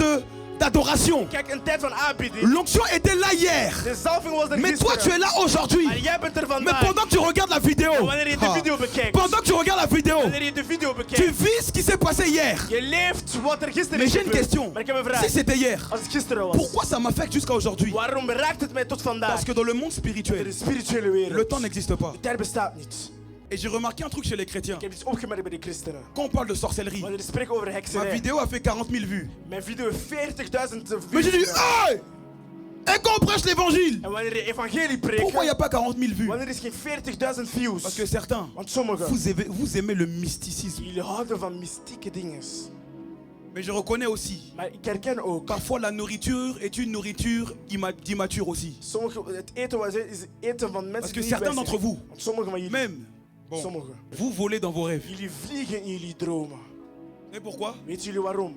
d'adoration. Kijk, een tijd van aanbieding. L'onction était là hier, De zalving was er mais toi tu es gisteren. là aujourd'hui. En jij bent er Mais vandaag. pendant que tu regardes la vidéo, Wanneer je de video bekijkt. pendant que tu regardes la vidéo, Wanneer je de video tu bekijkt. vis ce qui s'est passé hier. Je leeft wat er gisteren Mais is j'ai une gebeurd. question. Maar ik heb een vraag. Si c'était hier, Als het gisteren was, pourquoi ça m'affecte jusqu'à aujourd'hui? waarom raakt het mij tot vandaag? Parce que dans le monde In spirituel, de spirituele wereld. le temps n'existe pas. De tijd bestaat niet. Et j'ai remarqué un truc chez les chrétiens. Ik heb iets opgemerkt bij de christenen. Quand on parle de sorcellerie, Wanneer we spreken over ma hekserij. vidéo a fait 40 000 vues. Mijn video heeft 40.000 Mais j'ai dit, views. hey! Et quand on prêche l'évangile, En wanneer je evangelie pourquoi il n'y a preken, pas 40 000 vues? wanneer is geen 40.000 views. Parce que certains, Want sommigen, vous aimez le mysticisme. jullie houden van mystieke dingen. Mais je reconnais aussi, Maar ik herken ook, parfois la nourriture est une nourriture d'immature aussi. het eten wat is eten van Parce mensen que die niet certains bij d'entre zijn. vous, Want sommigen van jullie, même, bon, sommigen, vous volez dans vos rêves. jullie vliegen in jullie dromen. Et pourquoi? Weet jullie waarom?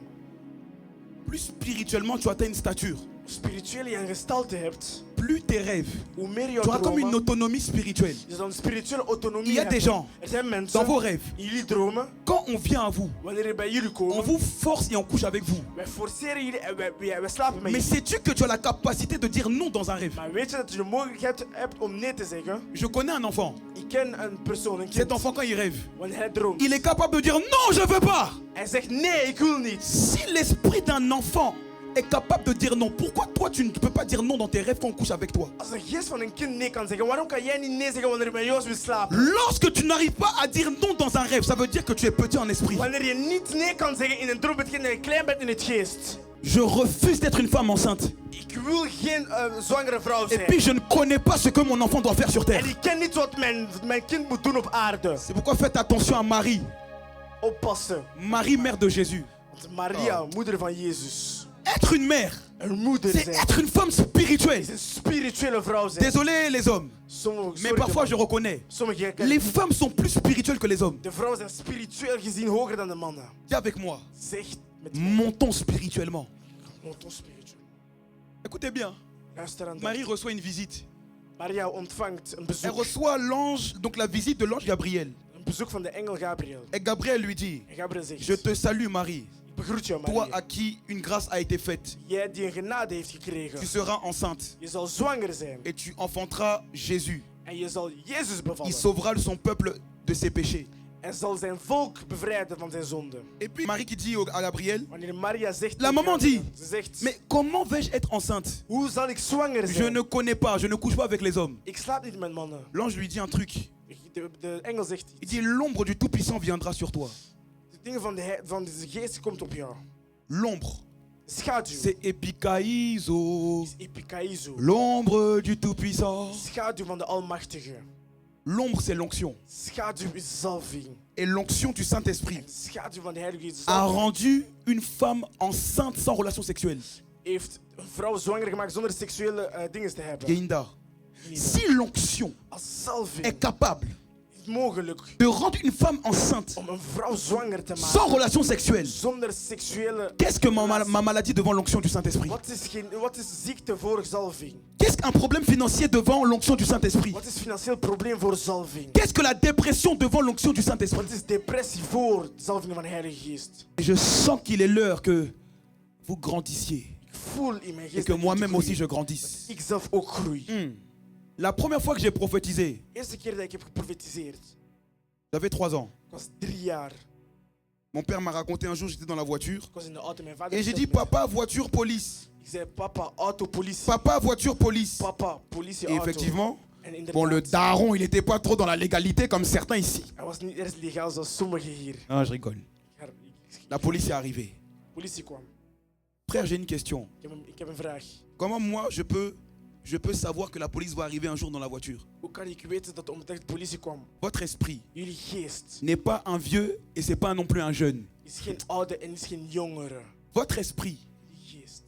Plus spirituellement tu atteins une stature, Spiritueel je een gestalte hebt, plus tes rêves, hoe meer tu jouw auras comme une dromen, autonomie spirituelle. je zal een spirituele Il autonomie y a des hebben. gens, Er zijn dans mensen, vos rêves, in jullie dromen, quand on vient à vous, wanneer we bij jullie on komen, vous force et on couche avec vous. wij forceren jullie en wij slapen met Mais jullie. sais-tu que tu as la capacité de dire non dans un rêve? Maar weet je dat je de mogelijkheid hebt om nee te zeggen? Je connais un enfant. Ik ken een persoon, een Cet kind, enfant, quand il rêve, wanneer hij droomt. il est capable de dire non, je veux pas. Hij zegt nee, ik wil niet. Si l'esprit d'un enfant est capable de dire non, pourquoi toi tu ne peux pas dire non dans tes rêves quand on couche avec toi? Als een geest van een kind nee kan zeggen, waarom kan jij niet nee zeggen wanneer je met Joost wil slapen? Lorsque tu n'arrives pas à dire non dans un rêve, ça veut dire que tu es petit en esprit. Wanneer je niet nee kan zeggen in een droom, betekent dat je klein bent in het geest. Je refuse d'être une femme enceinte. Ik wil geen zwangere vrouw Et zijn. puis je ne connais pas ce que mon enfant doit faire sur En terre. ik ken niet wat mijn kind moet doen op aarde. C'est pourquoi faites attention à Marie. Oppassen. Marie, mère de Jésus. Want Maria, moeder van Jezus. Être une mère, Een moeder c'est zijn. être une femme spirituelle. Is een spirituele vrouw zijn. Désolé les hommes, mais parfois je reconnais. Sommige Les femmes sont plus spirituelles que les hommes. de vrouwen zijn spiritueel gezien hoger dan de mannen. Dis avec moi, Zeg met mij. montons spirituellement. Montons spiritueel. Écoutez bien, Luister aan Marie dit. reçoit une visite. Maria ontvangt een Elle bezoek. reçoit l'ange, donc la visite de l'ange Gabriel. Een bezoek van de engel Gabriel. Et Gabriel lui dit, En Gabriel zegt, je te salue Marie, ik begroet jou toi Maria. à qui une grâce a été faite. Jij die een genade heeft gekregen. Tu seras enceinte Je zal zwanger zijn. et tu enfanteras Jésus. En je zal Jezus Il bevallen. sauvera son peuple de ses péchés. En zal zijn volk bevrijden van zijn zonde. Et puis Marie qui dit à Gabriel, Wanneer Maria zegt... La maman Gabriel, dit, ze zegt, mais comment vais-je être enceinte? hoe zal ik zwanger Je zijn? ne connais pas, je ne couche pas avec les hommes. Ik slaap niet met mannen. L'ange lui dit un truc. De engel zegt Il iets. dit, l'ombre du Tout-Puissant viendra sur toi. De dingen van de geest komt op jou. L'ombre, Schaduw c'est Epikaizo. is epikaizo. L'ombre du Tout-Puissant. Schaduw van de Almachtige. L'ombre, c'est l'onction. Schaduw is zalving. Et l'onction du Saint-Esprit Schaduw van de Heilige Geest. a Zalving rendu une femme enceinte sans relation sexuelle. heeft een vrouw zwanger gemaakt zonder seksuele dingen te hebben. Yeinda. Si l'onction Als zalving est capable het mogelijk de rendre une femme enceinte om een vrouw zwanger te sans maken relation sexuelle. zonder seksuele... Qu'est-ce que ma maladie devant l'onction du Saint-Esprit? Wat is ziekte voor zalving? Qu'est-ce qu'un problème financier devant l'onction du Saint-Esprit? Wat is financieel probleem voor zalving? Qu'est-ce que la dépression devant l'onction du Saint-Esprit? Wat is depressie voor zalving van de Heilige Geest? Et je sens qu'il est l'heure que vous grandissiez Ik voel in mijn et geest que dat moi-même ik aussi groei. je grandisse. Ik zelf ook groei. La première fois que j'ai prophétisé, De eerste keer dat ik heb geprofetiseerd, j'avais 3 ans. ik was 3 jaar. Mon père m'a raconté un jour, j'étais dans la voiture Ik was in de auto, mijn vader et j'ai zei dit tegen mij, papa, voiture, police. ik zei papa, auto, politie. Papa, voiture, police. Papa, politie, Et auto. effectivement, En inderdaad, bon, le daron, il n'était pas trop dans la légalité comme certains ici. hij was niet erg legaal zoals sommigen hier. Ah, je rigole. La police est arrivée. Politie kwam. Frère, j'ai une question. Ik heb een vraag. Comment moi je peux savoir que la police va arriver un jour dans la voiture? Hoe kan ik weten dat omdat de politie kwam, Votre esprit jullie geest n'est pas un vieux et c'est pas non plus un jeune. is geen oude en is geen jongere. Votre esprit Jullie geest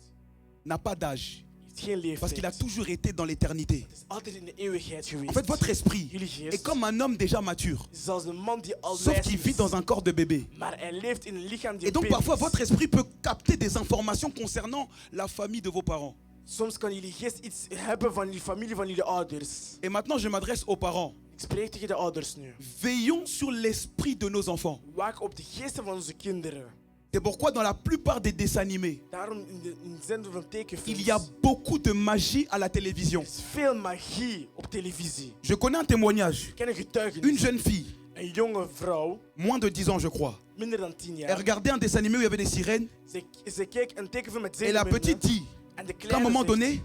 n'a pas d'âge heeft geen leeftijd. parce qu'il a toujours été dans l'éternité. Het is altijd in de eeuwigheid geweest. En fait, votre esprit Jullie est geest comme un homme déjà mature, is zoals een man die al sauf wijs qu'il is, vit dans un corps de bébé. maar hij leeft in een lichaam die Et donc een baby parfois is. votre esprit peut capter des informations concernant la famille de vos parents. Soms kan jullie geest iets hebben van jullie familie, van jullie ouders. Et maintenant je m'adresse aux parents. Ik spreek tegen de ouders nu. Veillons sur l'esprit de nos enfants. Waak op de geesten van onze kinderen. C'est pourquoi dans la plupart des dessins animés, Daarom in de zender van tekenfilms, il y a beaucoup de magie à la télévision. er is veel magie op televisie. Je connais un témoignage. Ik ken een getuigenis. Une jeune fille, Een jonge vrouw, moins de 10 ans je crois, minder dan 10 elle jaar. regardait un dessin animé où il y avait des sirènes Ze keek een tekenfilm met et la zeemermin. petite dit En de qu'à un kleine moment zegt, donné,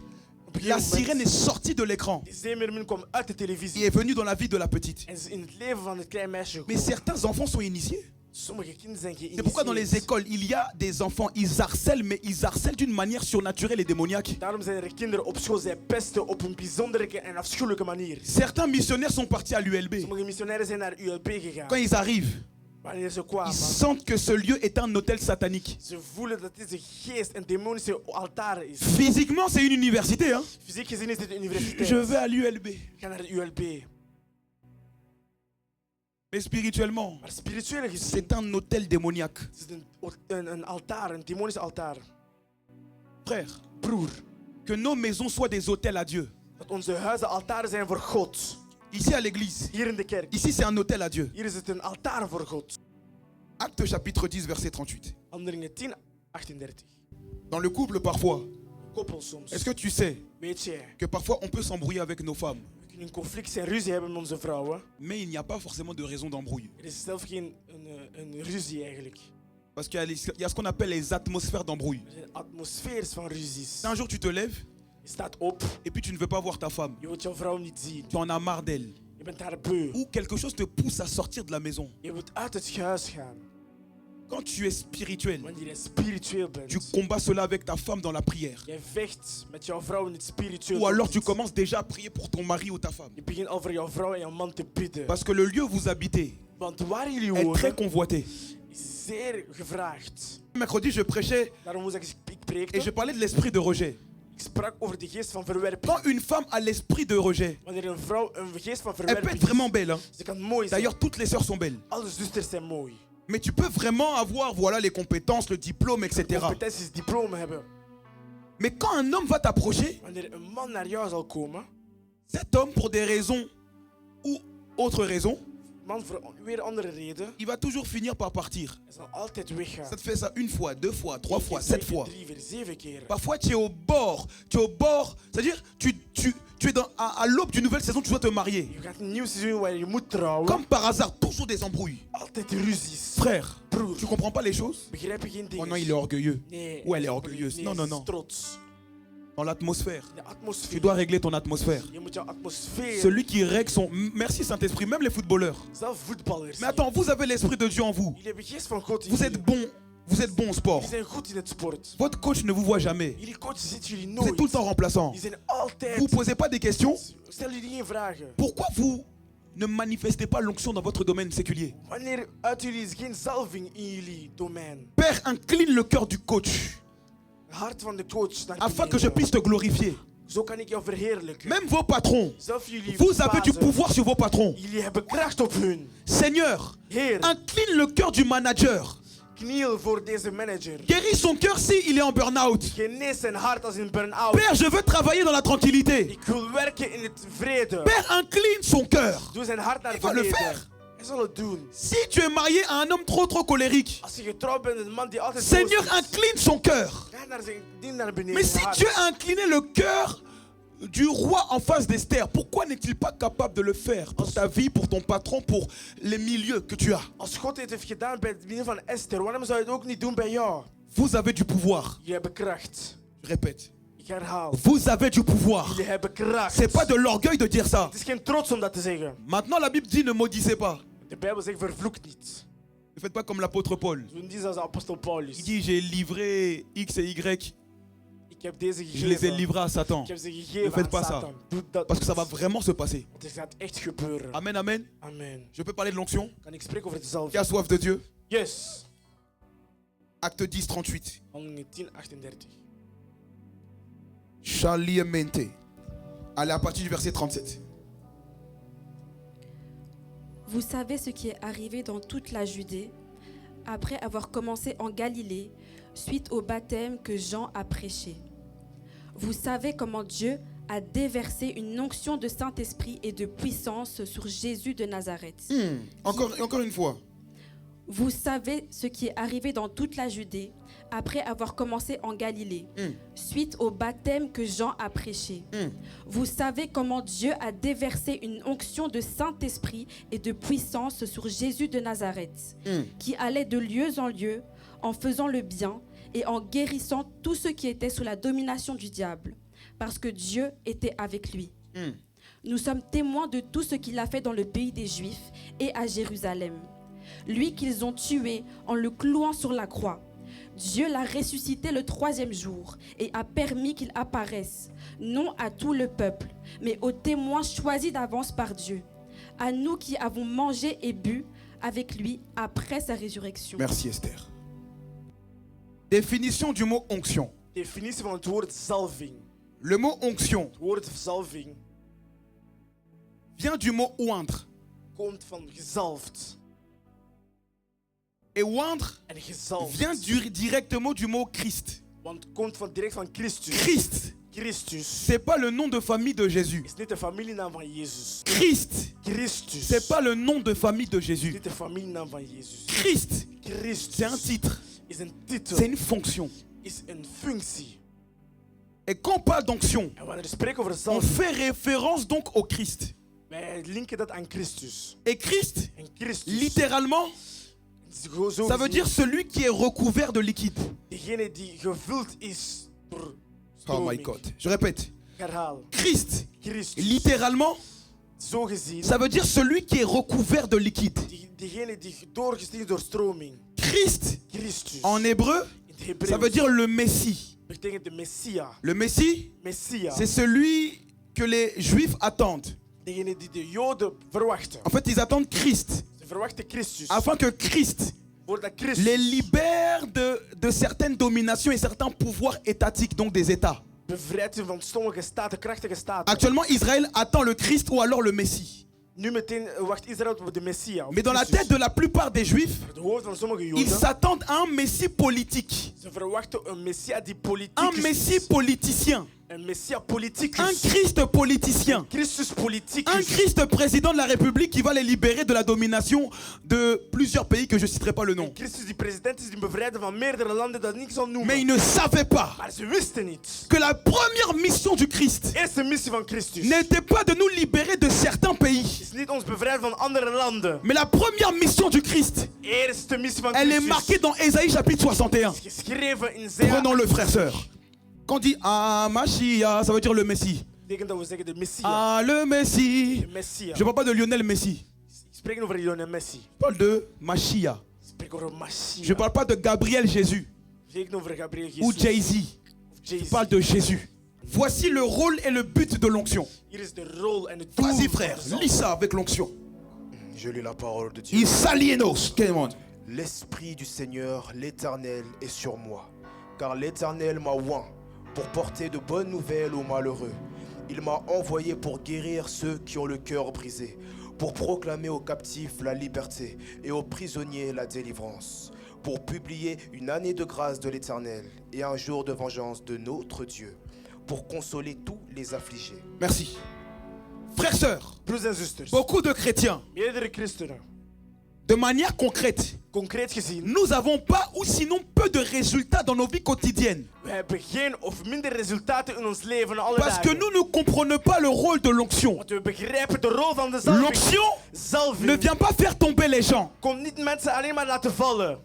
op een la gegeven sirène est moment, sortie de l'écran de zeemermin kwam uit de et televisie. est venue dans la vie de la petite. En is in het leven van het kleine meisje Mais gekomen. certains enfants sont initiés. Sommige kinderen zijn C'est pourquoi dans les geïnitieerd. écoles, il y a des enfants, ils harcèlent, mais ils harcèlent d'une manière surnaturelle et démoniaque. Daarom zijn er kinderen op school, zij pesten op een bijzondere en afschuwelijke manier. Certains missionnaires sont partis à l'ULB. Sommige missionairen zijn naar ULB gegaan. Quand ils arrivent, Wanneer ze ils kwamen, sentent que ce lieu est un hôtel satanique. ze voelen dat deze geest een demonische altaar is. Physiquement, c'est une université. Hein? Fysiek gezien is dit een universiteit. Je vais à l'ULB. Ga naar de ULB. Mais spirituellement, Maar spiritueel gezien c'est un hôtel démoniaque. is het een altaar, een demonisch altaar. Frère, Broer, que nos maisons soient des hôtels à Dieu. dat onze huizen altaren zijn voor God. Ici à l'église, Hier in de kerk. ici c'est un hôtel à Dieu. Hier is het een altaar voor God. Acte chapitre 10, verset 38. Handelingen 10, 38. Dans le couple, parfois, Koppel soms. est-ce que tu sais Weet jij, que parfois on peut s'embrouiller avec nos femmes, we kunnen een conflict zijn, ruzie hebben met onze vrouwen. mais il n'y a pas forcément de raison d'embrouille. Er is zelf geen een ruzie eigenlijk. Parce qu'il y a ce qu'on appelle les atmosphères d'embrouille. Er zijn atmosfeers van ruzies. Un jour tu te lèves Je staat op, et puis tu ne veux pas voir ta femme. je wilt jouw vrouw niet zien. Tu en as marre d'elle. Je bent haar beu. Ou quelque chose te pousse à sortir de la maison. Je wilt uit het huis gaan. Quand tu es spirituel, Wanneer je spiritueel bent. tu combats cela avec ta femme dans la prière. Jij vecht met jouw vrouw in het spiritueel. Ou alors tu gebied. commences déjà à prier pour ton mari ou ta femme. Je begint al voor jouw vrouw en jouw man te bidden. Parce que le lieu où vous habitez Want waar jullie est très wonen convoité. is zeer gevraagd. Mercredi, je prêchais Daarom moest ik et preekte. je parlais de l'esprit de rejet. Ik sprak over de geest van verwerping. Quand une femme a l'esprit de rejet, Wanneer een vrouw een geest van elle peut verwerping être vraiment belle. Hein? ze kan mooi zijn. D'ailleurs, toutes les sœurs sont belles. Alle zusters zijn mooi. Mais tu peux vraiment avoir voilà, les compétences, le diplôme, etc. Competenties, diploma hebben. Mais quand un homme va t'approcher, Wanneer een man naar jou zal komen, cet homme, pour des raisons ou autres raisons, man voor weer andere reden, il va toujours finir par partir. hij zal altijd weggaan. Ça te fait ça une fois, deux fois, trois fois, Eén keer, 7 twee fois. keer, 3 keer, 7 keer. Parfois, tu es au bord. C'est-à-dire, tu es à l'aube d'une nouvelle saison, tu dois te marier. Je gaat een nieuw seizoen waar je moet trouwen. Comme par hasard, toujours des embrouilles. Altijd ruzies. Frère, Broer, tu comprends pas les choses? begrijp je geen dingen? Oh non, il est orgueilleux. Nee, Ou elle est nee, orgueilleuse. nee, Non, non, ze is non. trots. Dans l'atmosphère. De atmosfeer. Tu dois régler ton atmosphère. Je moet jouw atmosfeer. Celui qui règle son... Merci Saint-Esprit, même les footballeurs. Zelf voetballers. Mais attends, vous avez l'Esprit de Dieu en vous. Jullie hebben geest van God in Vous jullie. êtes bon au sport. Jullie zijn goed in het sport. Votre coach ne vous voit jamais. Jullie coach ziet jullie Vous nooit. êtes tout le temps remplaçant. Die zijn altijd. Vous ne posez pas des questions. Stel jullie geen vragen. Pourquoi vous ne manifestez pas l'onction dans votre domaine séculier? Wanneer uit jullie geen zalving in jullie domein. Père, incline le cœur du coach Het hart van de coach naar afin que je beneden. puisse te glorifier. Zo kan ik jou verheerlijken. Même vos patrons, Zelf jullie vous avez du bazen, pouvoir sur vos patrons. jullie hebben kracht op hun. Seigneur, Heer, incline le cœur du manager. kniel voor deze manager. Guéris son cœur s'il est en burn-out. Genees zijn hart als in burn-out. Père, je veux travailler dans la tranquillité. Ik wil werken in het vrede. Père, incline son cœur. Doe zijn hart naar Il va le beneden. faire. Hij zal het doen. Si tu es marié à un homme trop colérique, Als je getrouwd bent met een man die altijd Seigneur, boos is, incline son cœur. ga naar zijn dien naar beneden. Mais si zijn hart. Dieu a incliné le cœur du roi en face d'Esther, pourquoi n'est-il pas capable de le faire pour ta vie, pour ton patron, pour les milieux que tu as? Als God het heeft gedaan bij het midden van Esther, waarom zou je het ook niet doen bij jou? Vous avez du pouvoir. Je hebt kracht. Je répète. Ik herhaal. Vous avez du pouvoir. Jullie hebben kracht. C'est pas de l'orgueil de dire ça. Het is geen trots om dat te zeggen. Maintenant, la Bible dit ne maudissez pas. De Bijbel zegt vervloek niet. Ne faites pas comme l'apôtre Paul. Doe niet zoals de apostel Paulus. Il dit j'ai livré X et Y, Ik heb deze je les ai gegeven. livrés à Satan. Ik heb ze Ne gegeven faites aan pas ça. Satan. Doe dat Parce que ça va niet. vraiment se passer. Want het gaat echt gebeuren. Amen, amen. Amen. Je peux parler de l'onction? Kan ik spreken over het zelf? Qui a soif de Dieu? Yes. Acte 10, 38. Handelingen 10:38. Chaliamente. Allez, à partir du verset 37. Vous savez ce qui est arrivé dans toute la Judée, après avoir commencé en Galilée, suite au baptême que Jean a prêché. Vous savez comment Dieu a déversé une onction de Saint-Esprit et de puissance sur Jésus de Nazareth. Encore une fois. Vous savez ce qui est arrivé dans toute la Judée, après avoir commencé en Galilée, suite au baptême que Jean a prêché. Vous savez comment Dieu a déversé une onction de Saint-Esprit et de puissance sur Jésus de Nazareth, qui allait de lieu en lieu, en faisant le bien et en guérissant tous ceux qui étaient sous la domination du diable, parce que Dieu était avec lui. Nous sommes témoins de tout ce qu'il a fait dans le pays des Juifs et à Jérusalem. Lui qu'ils ont tué en le clouant sur la croix. Dieu l'a ressuscité le 3e jour et a permis qu'il apparaisse, non à tout le peuple, mais aux témoins choisis d'avance par Dieu, à nous qui avons mangé et bu avec lui après sa résurrection. Merci Esther. Définition du mot onction. Definitie van het woord zalving. Le mot onction Het woord zalving vient du mot oindre. komt van gezalfd. Et oindre En gezalfd. vient directement du mot Christ. Want het komt direct van Christus. Christ, Christus c'est pas le nom de famille de Jésus. is niet de familienaam van Jezus. Christ, Christus c'est pas le nom de famille de is Jésus. niet de familienaam van Jezus. Christ, Christus c'est un titre, is een titel, c'est une fonction. is een functie. Et quand on parle d'onction, En wanneer we spreken over on zalving, fait référence donc au Christ. wij linken dat aan Christus. Et Christ, En Christus, littéralement, zo ça veut dire celui qui est recouvert de liquide. degene die gevuld is door Oh my stroming. God. Je répète. Herhaal. Christ, Christus, littéralement, zo gezien, ça veut dire celui qui est recouvert de liquide. degene die doorgestuurd door stroming. Christ, Christus, en hébreu, in het ça Hebreeuws, veut dire le Messie. betekent de Messia. Le Messie, Messia, c'est celui que les Juifs attendent. degene die de Joden verwachten. En fait, ils attendent Christ, Ze verwachten Christus. afin que Christ Voordat Christus les libère de certaines dominations et certains pouvoirs étatiques, donc des États. bevrijdt u van sommige staten, krachtige staten. Actuellement, Israël attend le Christ ou alors le Messie. Nu meteen wacht Israël op de Messia. op Mais dans la Christus. tête de la plupart des Juifs, De hoofd van sommige ils Joden, s'attendent à un Messie politique, ze verwachten een Messia die politiek un is. Messie politicien, Een Messia politicus. un Christ politicien, Christus politicus. un Christ président de la République qui va les libérer de la domination de plusieurs pays que je ne citerai pas le nom. Een Christus die president is, die bevrijden van meerdere landen dat ik niet zal noemen. Mais ils ne savaient pas Maar ze wisten niet. que la première mission du Christ De eerste missie van Christus n'était pas de nous libérer de certains pays. is niet ons bevrijden van andere landen. Mais la première mission du Christ, De eerste missie van elle est Christus marquée dans Ésaïe chapitre 61. is geschreven in Zea. Prenons-le, frère, sœur. Quand on dit Ah, Mashiach, ça veut dire le Messie. Betekent dat we zeggen de Messia. Ah, le Messie. De Messia. Je ne parle pas de Lionel Messi. Ik spreek over Lionel Messi. Je parle de Mashiach. Ik spreek over Mashiach. Je ne parle pas de Gabriel Jésus Ik spreek over Gabriel ou Jesus. Jay-Z. Of Je Jay-Z. parle de Jésus. Voici le rôle et le but de l'onction. Hier is de rol en het doel. Vas-y, van frère, de zalving. lis ça avec l'onction. Je lis la parole de Dieu. Isalienos. Quel monde. L'Esprit du Seigneur, l'Éternel, est sur moi, car l'Éternel m'a oint pour porter de bonnes nouvelles aux malheureux. Il m'a envoyé pour guérir ceux qui ont le cœur brisé, pour proclamer aux captifs la liberté et aux prisonniers la délivrance, pour publier une année de grâce de l'Éternel et un jour de vengeance de notre Dieu, pour consoler tous les affligés. Merci. Frères, sœurs, Broers en zusters. beaucoup de chrétiens, Meerdere christenen. de manière concrète, Concreet gezien. nous n'avons pas ou sinon peu de résultats dans nos vies quotidiennes. We hebben geen of minder resultaten in ons leven alle Parce que dagen. nous ne comprenons pas le rôle de l'onction. Want we begrijpen de rol van de zalving. L'onction ne Zalving vient pas faire tomber les gens. komt niet mensen alleen maar laten vallen.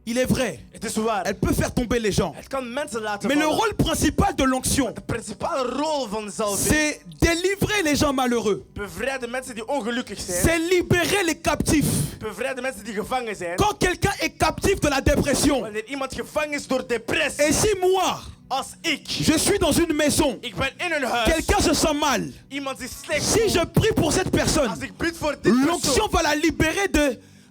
Il est vrai, Het is waar. elle peut faire tomber les gens. Het kan mensen laten Mais le vallen. rôle principal de l'onction, De principale rol van de zalving. c'est délivrer les gens malheureux. Bevrijd de mensen die ongelukkig zijn. C'est libérer les captifs. Bevrijd de mensen die gevangen zijn. Quand quelqu'un est captif de la dépression, Wanneer iemand gevangen is door depressie. et si moi, Als ik je suis dans une maison, ben in een huis. quelqu'un se sent mal, Iemand is slecht. si je prie pour cette personne, Als ik bid voor dit persoon. l'onction va la libérer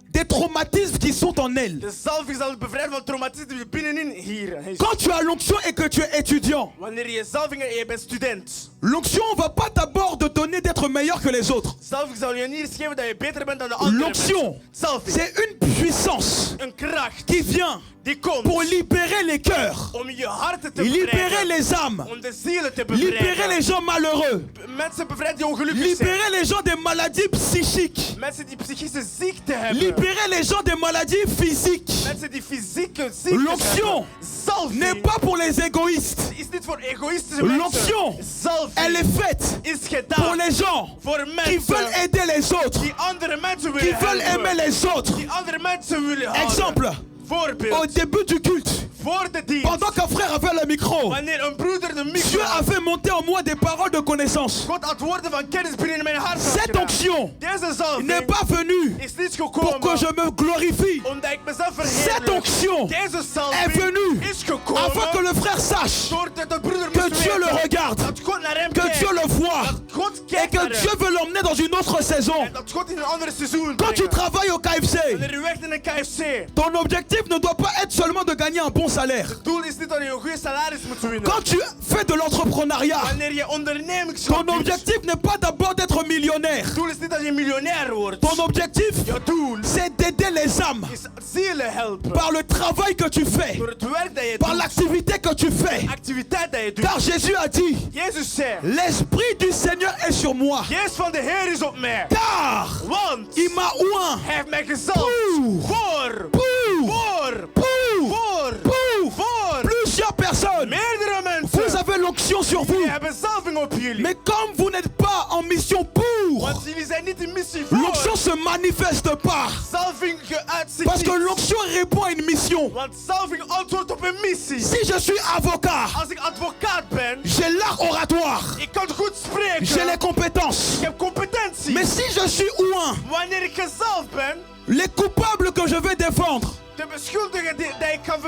des traumatismes qui sont en elle. De zalving zal bevrijden van traumatisme die binnenin hier. Quand tu as l'onction et que tu es étudiant, Wanneer je zalving hebt en je bent student. l'onction ne va pas d'abord te donner d'être meilleur que les autres. Zalving zal je niet eens geven dat je beter bent dan de anderen. L'onction, Zalving. c'est une puissance Een kracht qui vient die komt pour libérer les cœurs, om je harten te libérer bevrijden. les âmes, Om de zielen te libérer bevrijden. les gens malheureux, Mensen bevrijden die ongelukkig zijn. libérer les gens des maladies psychiques, Mensen die psychische ziekte hebben. libérer les gens des maladies physiques. Mensen die fysieke ziekte L'onction hebben. Zalving n'est pas pour les égoïstes. is niet voor egoïstische mensen. L'onction, Zalving elle est faite is pour gedaan les gens voor qui mensen veulent aider les autres, die andere mensen qui willen veulent helpen. aimer les autres. Die andere mensen willen houden. Exemple, Voorbeeld. au début du culte, Voor de dienst. pendant qu'un frère avait le micro, Wanneer een broeder de Dieu micro had, avait monté en moi des paroles de connaissance. God had woorden van kennis binnen in mijn hart had Cette gedaan. onction Deze n'est zalving pas venue is niet pour gekomen que je me glorifie. omdat ik mezelf Cette verheerlijk. onction Deze est zalving venue is gekomen afin que le frère sache doordat de broeder que moest Dieu le weten regarde, dat God naar hem que kijkt. Dieu le voit Dat God et kijkt que naar Dieu hem. veut l'emmener dans une autre saison. En dat God in een andere seizoen Quand tu brengt. travailles au KFC, Wanneer je werkt in een KFC. ton objectif ne doit pas être seulement de gagner un bon salaire. Het doel is niet dat je een goede salaris moet winnen. Quand tu fais de l'entrepreneuriat, Wanneer je ondernemingschap ton doet. objectif n'est pas d'abord d'être millionnaire. Het doel is niet dat je miljonair wordt. Ton objectif, Je doel c'est d'aider les âmes is zielen helpen. par le travail que tu fais, Door het werk dat je par doet. l'activité que tu fais. Activiteit dat je doet. Car Jésus a dit, Jezus zei. l'Esprit du Seigneur est sur moi. Geest van de Heer is op mij. Car Want il m'a oint hij heeft mij gezalfd. Voor. Voor. Voor. plusieurs personnes. Meerdere Vous mensen. avez l'onction sur vous. Die hebben zalving op jullie. Mais comme vous n'êtes pas en mission pour, Want jullie zijn niet in missie voor. l'onction se manifeste pas. Zalving geuit zich Parce que niet. l'onction répond à une mission. Want zalving antwoordt op een missie. Si je suis avocat, Als ik advocaat ben, j'ai l'art oratoire, ik kan goed spreken. j'ai les compétences. Ik heb competentie. Mais si je suis oint, Wanneer ik gezalfd ben, les coupables que je vais défendre de beschuldigen die ik kan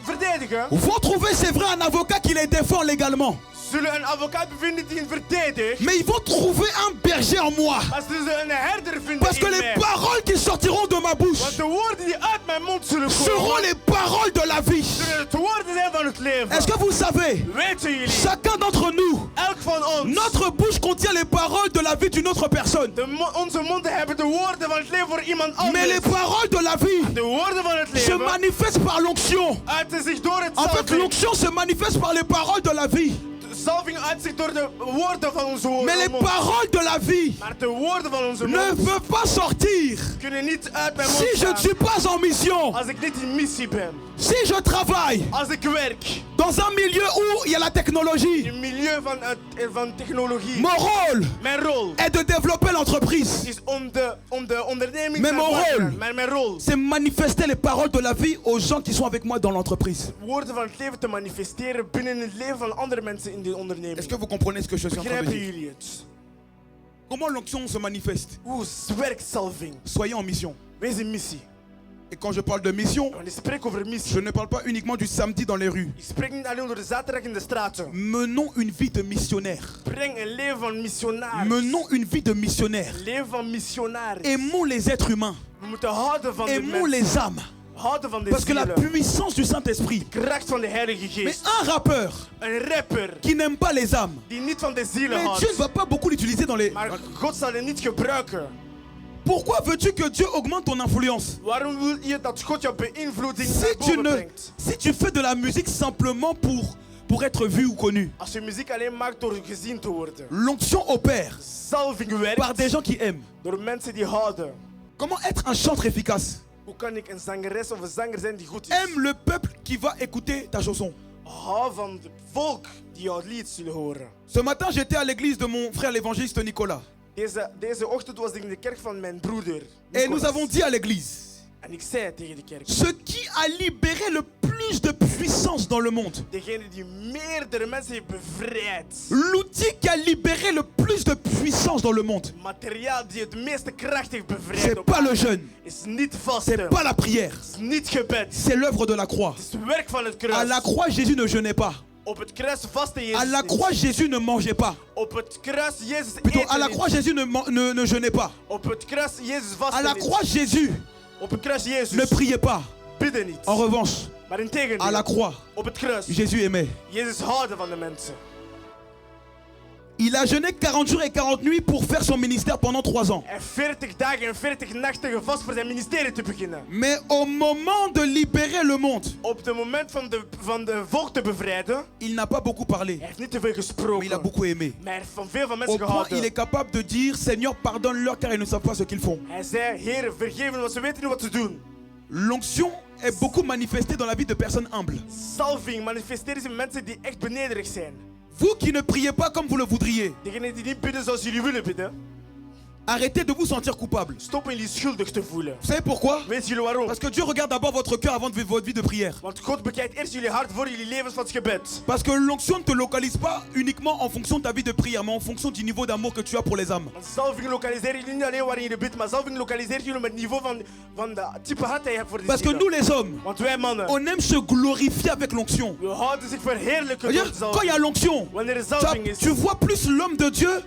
verdedigen, vont trouver, c'est vrai, un avocat qui les défend légalement. zullen een advocaat bevinden die hen verdedigt. Mais ils vont trouver un berger en moi. Maar ze zullen een herder vinden Parce que in les mij. paroles qui sortiront de ma bouche Want de woorden die uit mijn mond zullen seront komen, les paroles de la vie. zullen het woorden zijn van het leven. Est-ce que vous savez, Weten jullie, chacun d'entre nous, elk van ons, notre bouche contient les paroles de la vie d'une autre personne. onze monden hebben de woorden van het leven voor iemand Mais anders. les paroles de la vie De woorden van het se leven manifestent par l'onction. uiten zich door het En fait, zalving. l'onction se manifeste par les paroles de la vie. De zalving uit zich door de woorden van onze Mais les mond. paroles de la vie Maar de woorden van onze ne mond peuvent pas sortir kunnen niet uit mijn mond si je ne gaan suis pas en mission. als ik niet in missie ben. Si je travaille Als ik werk dans un milieu où il y a la technologie, in een milieu van technologie. mon rôle Mijn rol est de développer l'entreprise. is om de onderneming Mais te mon vormen. rôle, Maar mijn rol c'est manifester les paroles de la vie aux gens qui sont avec moi dans l'entreprise. woorden van het leven te manifesteren binnen het leven van andere mensen in de onderneming. Est-ce que vous comprenez ce que je suis en train de Begrijpen dire? jullie het? Comment l'onction se manifeste? Hoe werkt zalving? Soyez en mission. Wees in missie. Et quand je parle de mission, Wanneer ik spreek over missie, je ne parle pas uniquement du samedi dans les rues. ik spreek niet alleen over de zaterdag in de straten. Menons une vie de missionnaire. Breng een leven van missionaris. Menons une vie de missionnaire. Leven van missionaris. Aimons les êtres humains. We moeten houden van de Aimons mensen. les âmes. Houden van de Parce que la zielen. puissance du Saint-Esprit. Kracht van de Heilige Mais Geest. un rappeur Een rapper qui n'aime pas les âmes, die niet van de zielen mais houdt. Dieu ne va pas beaucoup l'utiliser dans les... Maar God zal hem niet gebruiken. Pourquoi veux-tu que Dieu augmente ton influence? Waarom wil je dat God jouw beïnvloeding Si naar tu, boven brengt? si tu fais de la musique simplement pour être vu ou connu, Als je muziek alleen maakt door gezien te worden. l'onction opère Salving par werkt des gens qui aiment. door mensen die houden. Comment être un chanteur efficace? Hoe kan ik een zangeres of een zanger zijn die goed is? Aime le peuple qui va écouter ta chanson. Hou van het volk die jouw lied zullen horen. Ce matin, j'étais à l'église de mon frère l'évangéliste Nicolas. Deze ochtend was ik in de kerk van mijn broeder. Et nous Nicolas. avons dit à l'église, En ik zei tegen de kerk. ce qui a libéré le plus de puissance dans le monde, Degene die meerdere mensen heeft bevrijd. l'outil qui a libéré le plus de puissance dans le monde, Materiaal die het meeste kracht heeft bevrijd. c'est op pas aarde, le jeûne, is niet vasten. c'est pas la prière, is niet gebed. c'est l'œuvre de la croix. Het is het werk van het À kruis. la croix, Jésus ne jeûnait pas. Op het kruis vaste Jezus À la niet. croix, Jésus ne mangeait pas. Op het kruis Jezus Plutôt, eten à la niet. croix, Jésus ne jeûnait pas. Op het kruis Jezus À vaste la niet. croix, Jésus Op het kruis Jezus ne priait pas. bidden niet. En revanche, Maar integendeel, à la croix, op het kruis Jésus aimait. Jezus houden van de mensen. Il a jeûné 40 jours et 40 nuits pour faire son ministère pendant 3 ans. En 40 dagen en 40 nachten gevast voor zijn ministerie te beginnen. Mais au moment de libérer le monde, Op het moment van de volk te bevrijden, il n'a pas beaucoup parlé, hij heeft niet te veel mais gesproken. il a beaucoup aimé. Maar hij heeft van veel van Au mensen point, gehouden. il est capable de dire, Seigneur, pardonne-leur car ils ne savent pas ce qu'ils font. Hij zei, Heer, vergeef hen, want ze weten niet wat ze doen. L'onction est beaucoup manifestée dans la vie de personnes humbles. Salving manifesteert zich in mensen die echt benederig zijn. Vous qui ne priez pas comme vous le voudriez, Degenen die niet bidden zoals jullie willen bidden, arrêtez de vous sentir coupable. stoppen jullie schuldig te voelen. Vous savez pourquoi? Weet jullie waarom? Parce que Dieu regarde d'abord votre cœur avant de votre vie de prière. Want God bekijkt eerst jullie hart voor jullie levens van het gebed. Parce que l'onction ne te localise pas uniquement en fonction de ta vie de prière, mais en fonction du niveau d'amour que tu as pour les âmes. Want salving lokaliseert jullie niet alleen waarin je bidt, maar salving lokaliseert jullie met het niveau van de type hart dat je hebt voor de Parce que zielen. nous les hommes, Want wij mannen, on aime se glorifier avec l'onction. we houden zich verheerlijken door C'est-à-dire, de quand il y a salving. l'onction, Wanneer er salving is, tu vois plus l'homme de Dieu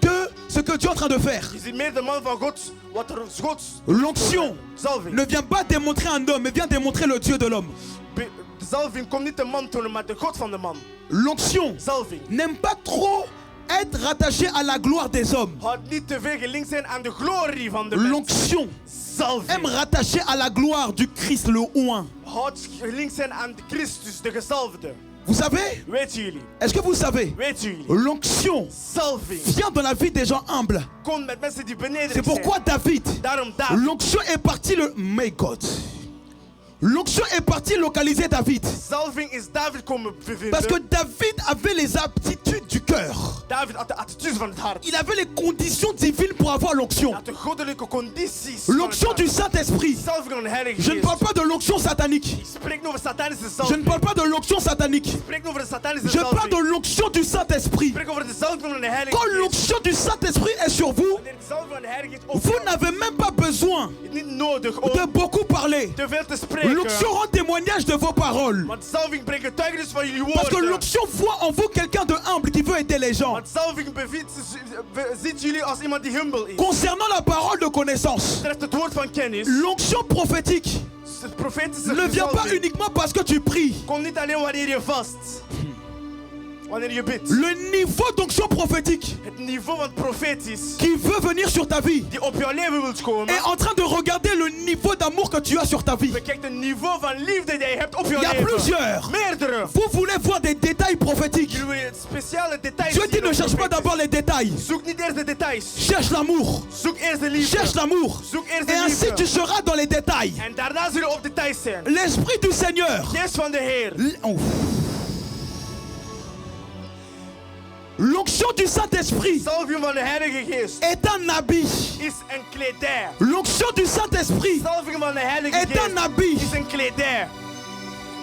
que ce que Dieu est en train de faire. je ziet meer de man van God, wat er God... L'onction Salving. ne vient pas démontrer un homme, mais vient démontrer le Dieu de l'homme. De salving komt niet de man tonen, maar de God van de man. L'onction Salving. n'aime pas trop être rattaché à la gloire des hommes. Houdt niet te veel gelinkt zijn aan de glorie van de mens. L'onction Salving. aime rattacher à la gloire du Christ le oint. Houdt gelinkt zijn aan de Christus, de gezalfde. Vous savez? Weten jullie? Est-ce que vous savez? Weten jullie? L'onction Salving vient dans la vie des gens humbles. komt met mensen die beneden C'est pourquoi David, Daarom David. l'onction est partie My God. L'onction est partie localiser David. Salving is David komen bevinden. Parce que David avait les aptitudes du cœur. David had de attitude van het hart. Il avait les conditions divines pour avoir l'onction. Hij had de goddelijke condities van het L'onction hart. du Saint-Esprit. Salving van de Heilige Je ne Geest. parle pas de l'onction satanique. Ik spreek niet over satanische Je ne salving. parle pas de l'onction satanique. Ik spreek niet over de satanische Je parle salving. de l'onction du Saint-Esprit. Ik spreek over de salving van de Heilige Quand Geest. l'onction du Saint-Esprit est sur vous, Wanneer de salving van de Heilige Geest op vous jou n'avez même pas besoin is, niet nodig om de beaucoup parler. te veel te spreken. L'onction rend témoignage de vos paroles. Want salving brengt getuigenis van jullie Parce que woorden. l'onction voit en vous quelqu'un de humble qui veut aider les gens. Want salving ziet jullie als iemand die humble is. Concernant la parole de connaissance, Treft het woord van kennis. l'onction prophétique Het profetische ne vient pas salving uniquement parce que tu pries. komt niet alleen wanneer je vast. Wanneer je bidt. Le niveau d'onction prophétique Het niveau van profetisch qui veut venir sur ta vie die op jouw leven wilt komen. est en train de regarder le niveau d'amour que tu as sur ta vie. Bekijk het niveau van liefde die je hebt op Il jouw y a leven. plusieurs. Meerdere. Vous voulez voir des détails prophétiques. Jullie willen speciale details Dieu zien dit ne op cherche pas profetisch. d'abord les détails. Zoek niet eerst de details. Cherche l'amour. Zoek eerst de liefde. Cherche l'amour. Zoek eerst Et de ainsi tu liefde. seras dans les détails. En daarna zullen we op details zijn. L'esprit du Seigneur. Geest van de Heer. L'onction du Saint-Esprit Salving van de Heilige Geest est un habit. is een kledij. L'onction du Saint-Esprit Salving van de Heilige est un Geest habit. is een kledij.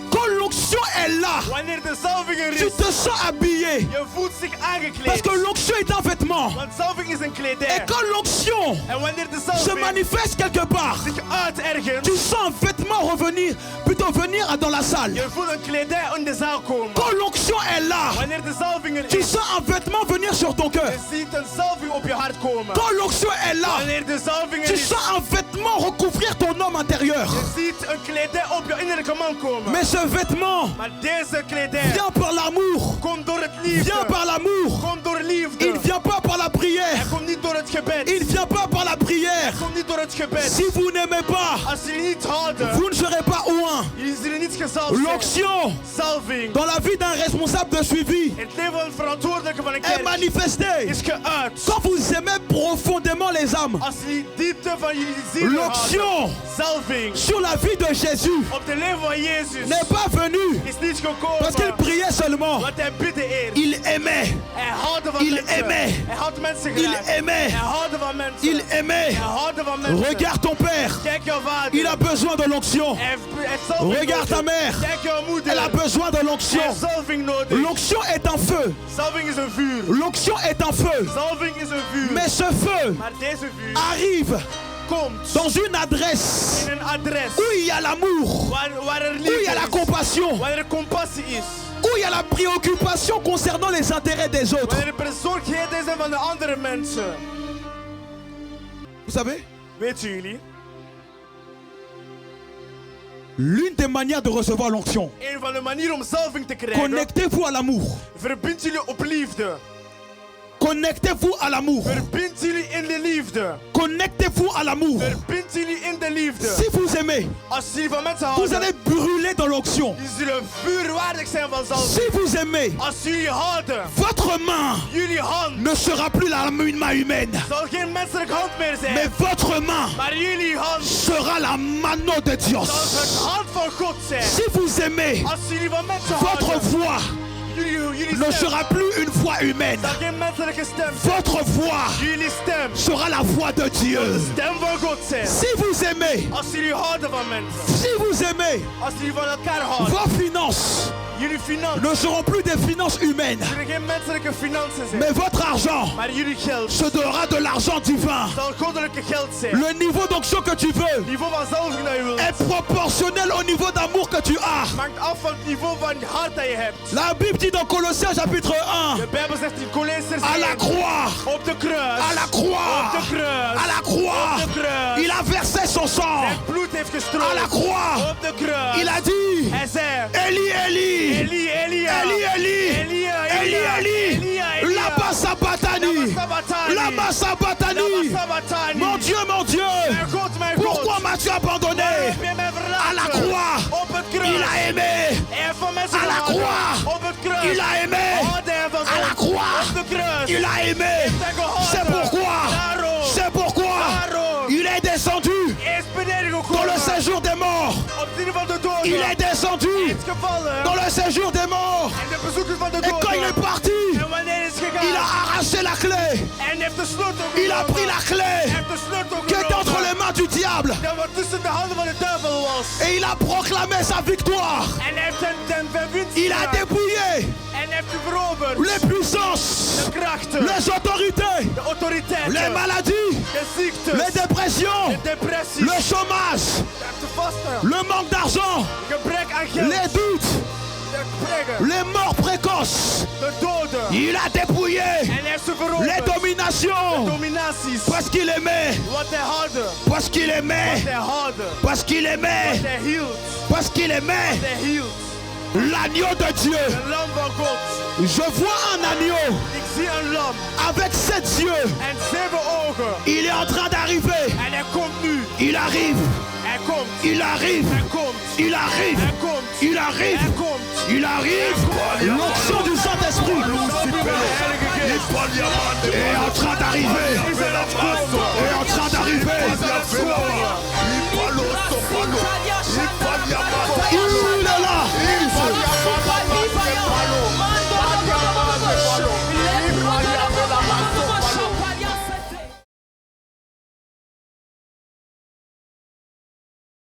Quand l'onction est là, Wanneer de zalving er tu is, te sens habillé. je voelt zich Parce aangekleed. que l'onction est un vêtement. Want zalving is een Et kledij. quand l'onction En wanneer de se zalving manifeste quelque part, zich uit ergens, tu sens un vêtement revenir, plutôt venir dans la salle. je voelt een kledij in de zaal komen. Quand l'onction est là, Wanneer de zalving er tu is, sens un vêtement venir sur ton cœur. je ziet een zalving op je hart komen. Quand l'onction est là, Wanneer de zalving er tu is, sens un vêtement recouvrir ton homme intérieur. je ziet een kledij op je innerlijke man komen. Mais ce vêtement Maar deze kledij vient par l'amour. komt door het liefde. Vient par l'amour. Komt door liefde. Il ne vient pas par la prière. Het komt niet door het gebed. Il ne vient pas par la prière. Het komt niet door het gebed. Si vous n'aimez pas, Als jullie niet houden, vous ne serez pas oint. jullie zullen niet gezalfd zijn. L'onction Zalving dans la vie d'un responsable de suivi in het leven van een verantwoordelijke van een est kerk manifestée is geuit. quand vous aimez profondément les âmes. Als jullie diepte van jullie ziel houden, L'onction zalving sur la vie de Jésus op de leven van Jezus n'est pas venue is niet parce qu'il gekomen. priait seulement. Want hij bidde eerst. Il aimait. Hij houdt van Il mensen. aimait. Hij houdt mensen Il graag. aimait. Hij houdt van mensen. Il aimait. Hij houdt van mensen. Regarde ton père. Kijk jouw vader. Il a besoin de l'onction. Hij heeft zalving Regarde ta nodig. mère. Kijk jouw moeder. Elle a besoin de Hij l'onction. heeft zalving nodig. L'onction est un feu. Zalving is een vuur. L'onction est un feu. Zalving is een vuur. Mais ce feu Maar deze vuur arrive komt dans une adresse in een adres où il y a l'amour, waar er où il y liefde a la is. compassion, Wanneer er compassie is. où il y a la préoccupation concernant les intérêts des autres. Wanneer er bezorgdheid is van de andere mensen. Vous savez, Weten jullie? l'une des manières de recevoir l'onction, Een van de manieren om zalving te krijgen. connectez-vous à l'amour. Verbind jullie op liefde. Connectez-vous à l'amour. Verbind jullie in de liefde. Connectez-vous à l'amour. Verbind jullie in de liefde. Si vous aimez, Als jullie van mensen vous houden, allez brûler dans l'onction. die zullen vuurwaardig zijn van Si zalving. vous aimez, Als jullie houden, votre main jullie hand ne sera plus une main humaine, zal geen menselijke hand meer zijn. mais votre main Maar jullie hand sera la mano de zal Dios. het hand van God zijn. Si vous aimez, Als jullie van mensen votre houden, voix jullie ne stem sera plus une voix humaine. zal geen menselijke stem zijn. Votre voix Jullie stem sera la voix de Dieu. de stem van God zijn. Si vous aimez, Als jullie houden van mensen, si vous aimez, als jullie van elkaar houden, vos finances jullie financiën ne seront plus des finances humaines, zullen geen menselijke financiën zijn. mais votre argent Maar jullie geld sera de l'argent divin. zal goddelijke geld zijn. Le niveau d'onction que tu veux Het niveau van zalving dat je wilt est proportionnel au niveau d'amour que tu as. maakt af van het niveau van hart dat je hebt. La Bible dit dans Colossiens chapitre 1, De Bijbel zegt in Colossenzen à la 1, croix, op de kruis, à la croix, op de kruis, à la croix, op de kruis, il a versé son sang. zijn bloed heeft gestroomd. À la croix, Op de kruis, il a dit, hij zei, Eli, Eli, Eli, Elia, Eli, Eli, Eli, Eli, lama sabatani, lama sabatani. Mon Dieu, Mijn God, mijn God, pourquoi m'as-tu abandonné? heb je mij À la verlaten? croix, Op het kruis, il a aimé. hij heeft van mensen À la gehouden. croix, Op het kruis, il a aimé. hoorde hij van À la ons. croix, Op de kruis, il a aimé. C'est pourquoi, Daarom, c'est pourquoi daarom, il est descendu hij is beneden dans gekomen. le séjour des morts. Op het van de doden. Il est descendu Hij is gevallen. dans le séjour des morts. En de bezoekers van de Et quand il est doden. parti, En wanneer hij is gegaan. il a arraché la clé. En heeft de sleutel Il a pris la Hij clé heeft de sleutel qui est entre les mains du diable. Dat wat tussen de handen van de duivel was. Et il a proclamé sa victoire. En hij heeft zijn verwinst Il a gedaan. dépouillé En hij heeft veroverd. les puissances, De krachten. les autorités, De autoriteiten. les maladies, De ziektes. les dépressions, De depressies. le chômage, De vasten. le manque d'argent, Gebrek aan geld. les doutes, De gebreken. les morts précoces. De doden. Il a dépouillé En hij heeft ze les veroverd. dominations Dominaties. parce qu'il aimait, Wat hij hadden. parce qu'il Wat aimait, hij hadden. parce qu'il aimait, Wat hij hield. parce qu'il aimait Wat hij hield. l'agneau de Dieu. Een lam van God. Je vois un agneau Ik zie een lam. avec 7 yeux. En 7 ogen. Il est en train d'arriver. En hij komt nu. Il arrive. Hij komt. Il arrive. Hij komt. Il arrive. Hij komt. Il arrive. Hij komt. Il arrive. L'onction du Saint-Esprit est en train d'arriver. Est en train d'arriver. Il est là.